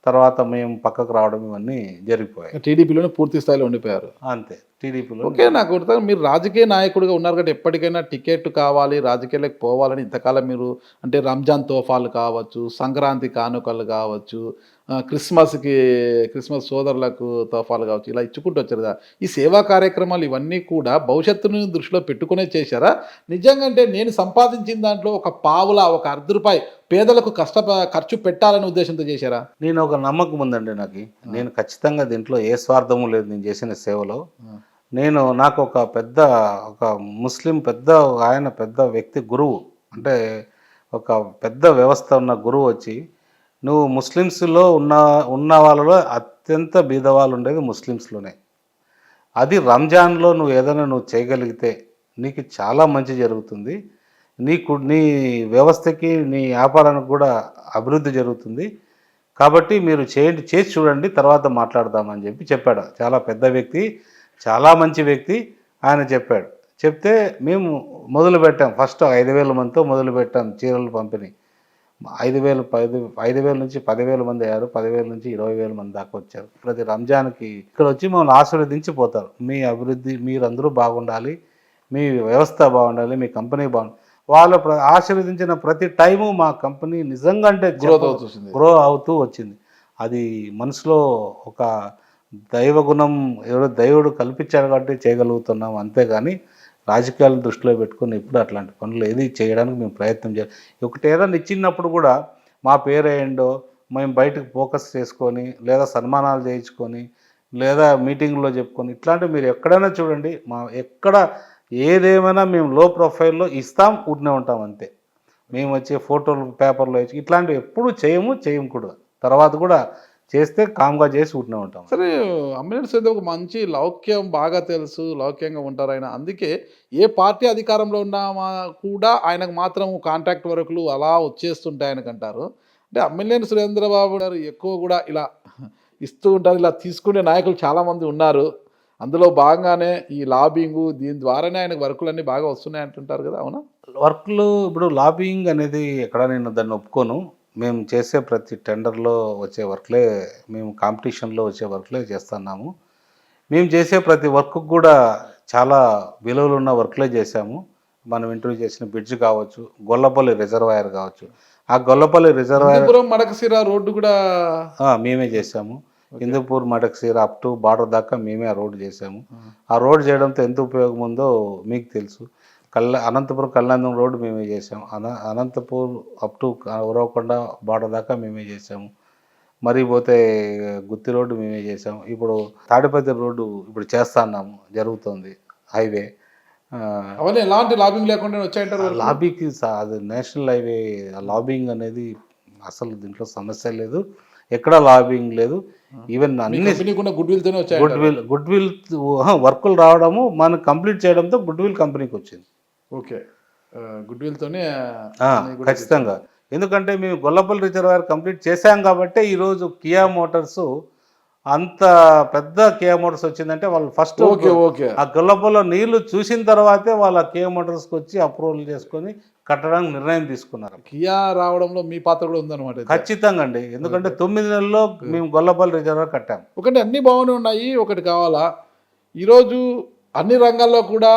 తర్వాత మేము పక్కకు రావడం ఇవన్నీ జరిగిపోయాయి. టీడీపీలోనే పూర్తి స్థాయిలో ఉండిపోయారు. అంతే, టీడీపీలో. ఓకే, నాకు గుర్తు మీరు రాజకీయ నాయకుడిగా ఉన్నారు కాబట్టి ఎప్పటికైనా టికెట్ కావాలి, రాజకీయాలకు పోవాలని ఇంతకాలం మీరు అంటే రంజాన్ తోఫాలు కావచ్చు, సంక్రాంతి కానుకలు కావచ్చు, క్రిస్మస్ సోదరులకు తోఫాలు కావచ్చు, ఇలా ఇచ్చుకుంటూ వచ్చారు కదా. ఈ సేవా కార్యక్రమాలు ఇవన్నీ కూడా భవిష్యత్తును దృష్టిలో పెట్టుకునే చేశారా? నిజంగా అంటే నేను సంపాదించిన దాంట్లో ఒక పావులా, ఒక ₹1 పేదలకు ఖర్చు పెట్టాలనే ఉద్దేశంతో చేశారా? నేను ఒక నమ్మకం ఉందండి నాకు. నేను ఖచ్చితంగా దీంట్లో ఏ స్వార్థము లేదు నేను చేసిన సేవలో. నాకు ఒక ముస్లిం ఆయన పెద్ద వ్యక్తి గురువు, అంటే ఒక పెద్ద వ్యవస్థ ఉన్న గురువు వచ్చి, నువ్వు ముస్లిమ్స్లో ఉన్న వాళ్ళలో అత్యంత బీదవాళ్ళు ఉండేది ముస్లిమ్స్లోనే. అది రంజాన్లో నువ్వు ఏదైనా చేయగలిగితే నీకు చాలా మంచి జరుగుతుంది, నీ వ్యవస్థకి నీ వ్యాపారానికి కూడా అభివృద్ధి జరుగుతుంది. కాబట్టి మీరు చేసి చూడండి, తర్వాత మాట్లాడదామని చెప్పాడు. చాలా పెద్ద వ్యక్తి, చాలా మంచి వ్యక్తి ఆయన చెప్పాడు. చెప్తే మేము మొదలుపెట్టాం. ఫస్ట్ 5,000 మందితో మొదలుపెట్టాం చీరలు పంపిణీ. 5,000 నుంచి 10,000 మంది అయ్యారు, 10,000 నుంచి 20,000 మంది దాకా వచ్చారు. ప్రతి రంజాన్కి ఇక్కడ వచ్చి మమ్మల్ని ఆశీర్వదించి పోతారు. మీ అభివృద్ధి, మీరందరూ బాగుండాలి, మీ వ్యవస్థ బాగుండాలి, మీ కంపెనీ బాగుండాలి. వాళ్ళు ఆశీర్వదించిన ప్రతి టైము మా కంపెనీ నిజంగా అంటే గ్రో అవుతూ వచ్చింది. అది మనసులో ఒక దైవగుణం, ఎవరో దేవుడు కల్పించాడు కాబట్టి చేయగలుగుతున్నాం, అంతేగాని రాజకీయాలను దృష్టిలో పెట్టుకుని ఎప్పుడు అట్లాంటి పనులు ఏది చేయడానికి మేము ప్రయత్నం చేయాలి. ఒకటి ఏదైనా ఇచ్చినప్పుడు కూడా మా పేరు ఏంటో మేము బయటకు ఫోకస్ చేసుకొని, లేదా సన్మానాలు చేయించుకొని, లేదా మీటింగ్లో చెప్పుకొని, ఇట్లాంటివి మీరు ఎక్కడైనా చూడండి. ఎక్కడ ఏదేమైనా మేము లో ప్రొఫైల్లో ఇస్తాం, ఉంటూనే ఉంటాం అంతే. మేము వచ్చే ఫోటోలు పేపర్లో ఇచ్చి ఇట్లాంటివి ఎప్పుడు చేయము కూడా. తర్వాత కూడా చేస్తే కామ్గా చేసి ఉంటూనే ఉంటాం. సరే, అమ్మినేని సురేంద్ర ఒక మంచి లౌక్యం బాగా తెలుసు, లౌక్యంగా ఉంటారు ఆయన. అందుకే ఏ పార్టీ అధికారంలో ఉన్నామా కూడా ఆయనకు మాత్రం కాంట్రాక్ట్ వర్కులు అలా వచ్చేస్తుంటాయి ఆయనకంటారు. అంటే అమ్మినేని సురేంద్రబాబు గారు ఎక్కువ కూడా ఇలా ఇస్తూ ఉంటారు, ఇలా తీసుకునే నాయకులు చాలామంది ఉన్నారు. అందులో భాగంగానే ఈ లాబింగ్, దీని ద్వారానే ఆయనకు వర్కులన్నీ బాగా వస్తున్నాయి అంటుంటారు కదా, అవునా? వర్క్లు ఇప్పుడు లాబింగ్ అనేది ఎక్కడ నేను దాన్ని ఒప్పుకోను. మేము చేసే ప్రతి టెండర్లో వచ్చే వర్క్లే, మేము కాంపిటీషన్లో వచ్చే వర్క్లే చేస్తున్నాము. మేము చేసే ప్రతి వర్క్ కూడా చాలా విలువలు ఉన్న వర్క్లే చేశాము. మనం ఇంటర్వ్యూ చేసిన బ్రిడ్జ్ కావచ్చు, గొల్లపల్లి రిజర్వాయర్ కావచ్చు. ఆ గొల్లపల్లి రిజర్వాయర్ మడకశిర రోడ్డు కూడా మేమే చేశాము. Hindupur Madakasira up to border దాకా మేమే ఆ రోడ్డు చేసాము. ఆ రోడ్డు చేయడంతో ఎంత ఉపయోగం ఉందో మీకు తెలుసు. అనంతపురం కళ్యాణం రోడ్డు మేమే చేసాము. Anantapur up to Uravakonda border దాకా మేమే చేసాము. మరి పోతే గుత్తి రోడ్డు మేమే చేసాము. ఇప్పుడు తాడిపత్రి రోడ్డు ఇప్పుడు చేస్తున్నాము, జరుగుతుంది హైవే. అవన్నీ ఎలాంటి లాబింగ్ లేకుండా వచ్చాయంటారు. లాబీకి అది నేషనల్ హైవే, లాబింగ్ అనేది అసలు దీంట్లో సమస్య లేదు, ఎక్కడ లాబింగ్ లేదు. ఈవెన్ అన్ని గుడ్ విల్ వర్కులు రావడము, మనం కంప్లీట్ చేయడంతో గుడ్ విల్ కంపెనీకి వచ్చింది. ఓకే, గుడ్ విల్తోనే ఖచ్చితంగా. ఎందుకంటే మేము గొల్లపల్లి రిజర్వాయర్ కంప్లీట్ చేశాం కాబట్టి ఈరోజు కియా మోటార్స్ అంత పెద్ద కియా మోటార్స్ వచ్చిందంటే వాళ్ళు ఫస్ట్ ఆ గొల్లపల్లిలో నీళ్లు చూసిన తర్వాతే వాళ్ళ కియా మోటార్స్కి వచ్చి అప్రూవల్ చేసుకొని కట్టడానికి నిర్ణయం తీసుకున్నారు. కియా రావడంలో మీ పాత్ర కూడా ఉందన్నమాట. ఖచ్చితంగా అండి, ఎందుకంటే 9 నెలల్లో మేము గొల్లపల్లి రిజర్వాయర్ కట్టాం. ఒకటి అన్ని బాగానే ఉన్నాయి, ఒకటి కావాలా, ఈరోజు అన్ని రంగాల్లో కూడా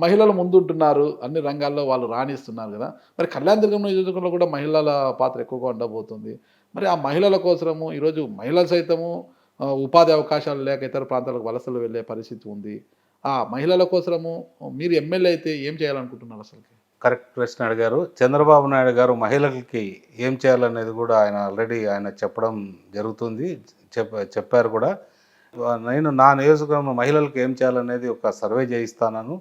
మహిళలు ముందుంటున్నారు, అన్ని రంగాల్లో వాళ్ళు రాణిస్తున్నారు కదా. మరి కళ్యాణదుర్గం నియోజకవర్గంలో కూడా మహిళల పాత్ర ఎక్కువగా ఉండబోతుంది. మరి ఆ మహిళల కోసము ఈరోజు మహిళలు సైతము ఉపాధి అవకాశాలు లేక ఇతర ప్రాంతాలకు వలసలు వెళ్ళే పరిస్థితి ఉంది. ఆ మహిళల కోసము మీరు ఎమ్మెల్యే అయితే ఏం చేయాలనుకుంటున్నారు అసలు? కరెక్ట్ ప్రశ్న అడిగారు. చంద్రబాబు నాయుడు గారు మహిళలకి ఏం చేయాలనేది కూడా ఆయన ఆల్రెడీ చెప్పడం జరుగుతుంది, చెప్పారు కూడా. నేను నా నియోజకవర్గం మహిళలకు ఏం చేయాలనేది ఒక సర్వే చేయిస్తాను.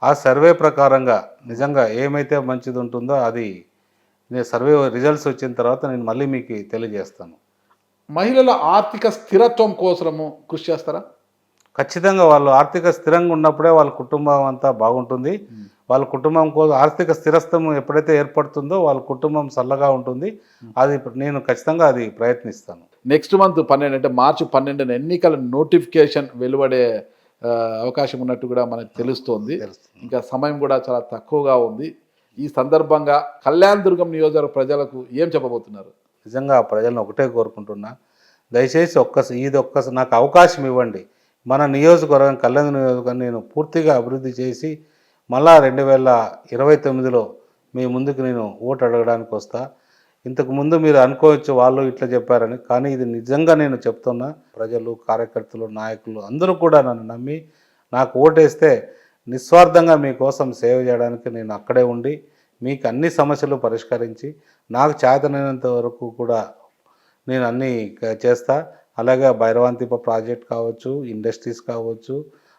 ఆ సర్వే ప్రకారంగా నిజంగా ఏమైతే మంచిది ఉంటుందో అది నేను సర్వే రిజల్ట్స్ వచ్చిన తర్వాత నేను మళ్ళీ మీకు తెలియజేస్తాను. మహిళల ఆర్థిక స్థిరత్వం కోసము కృషి చేస్తారా? ఖచ్చితంగా వాళ్ళు ఆర్థిక స్థిరంగా ఉన్నప్పుడే వాళ్ళ కుటుంబం అంతా బాగుంటుంది. వాళ్ళ కుటుంబం కోసం ఆర్థిక స్థిరత్వం ఎప్పుడైతే ఏర్పడుతుందో వాళ్ళ కుటుంబం చల్లగా ఉంటుంది. అది నేను ఖచ్చితంగా అది ప్రయత్నిస్తాను. నెక్స్ట్ మంత్ 12 అంటే మార్చి 12 ఎన్నికల నోటిఫికేషన్ వెలువడే అవకాశం ఉన్నట్టు కూడా మనకు తెలుస్తోంది. ఇంకా సమయం కూడా చాలా తక్కువగా ఉంది. ఈ సందర్భంగా కళ్యాణదుర్గం నియోజకవర్గ ప్రజలకు ఏం చెప్పబోతున్నారు? నిజంగా ప్రజలను ఒకటే కోరుకుంటున్నా, దయచేసి ఇది నాకు అవకాశం ఇవ్వండి. మన నియోజకవర్గం కళ్యాణ నియోజకవర్గం నేను పూర్తిగా అభివృద్ధి చేసి మళ్ళా 2029లో మీ ముందుకు నేను ఓటు అడగడానికి వస్తా. ఇంతకుముందు మీరు అనుకోవచ్చు వాళ్ళు ఇట్లా చెప్పారని, కానీ ఇది నిజంగా నేను చెప్తున్నా. ప్రజలు, కార్యకర్తలు, నాయకులు అందరూ కూడా నన్ను నమ్మి నాకు ఓటేస్తే నిస్వార్థంగా మీకోసం సేవ చేయడానికి నేను అక్కడే ఉండి మీకు అన్ని సమస్యలు పరిష్కరించి నాకు చేతనైనంత వరకు కూడా నేను అన్నీ చేస్తా. అలాగే భైరవాంతిప ప్రాజెక్ట్ కావచ్చు, ఇండస్ట్రీస్ కావచ్చు,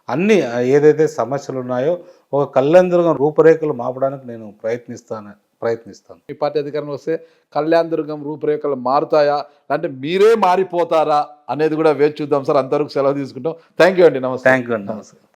అన్నీ ఏదైతే సమస్యలు ఉన్నాయో ఒక కళ్యాణదుర్గం రూపురేఖలు మాపడానికి నేను ప్రయత్నిస్తాను. మీ పార్టీ అధికారంలో వస్తే కళ్యాణదుర్గం రూపురేఖలు మారుతాయా అంటే మీరే మారిపోతారా అనేది కూడా వేచి చూద్దాం సార్. అంతవరకు సెలవు తీసుకుంటాం. థ్యాంక్ యూ అండి. నమస్తే. థ్యాంక్ యూ అండి. నమస్కారం.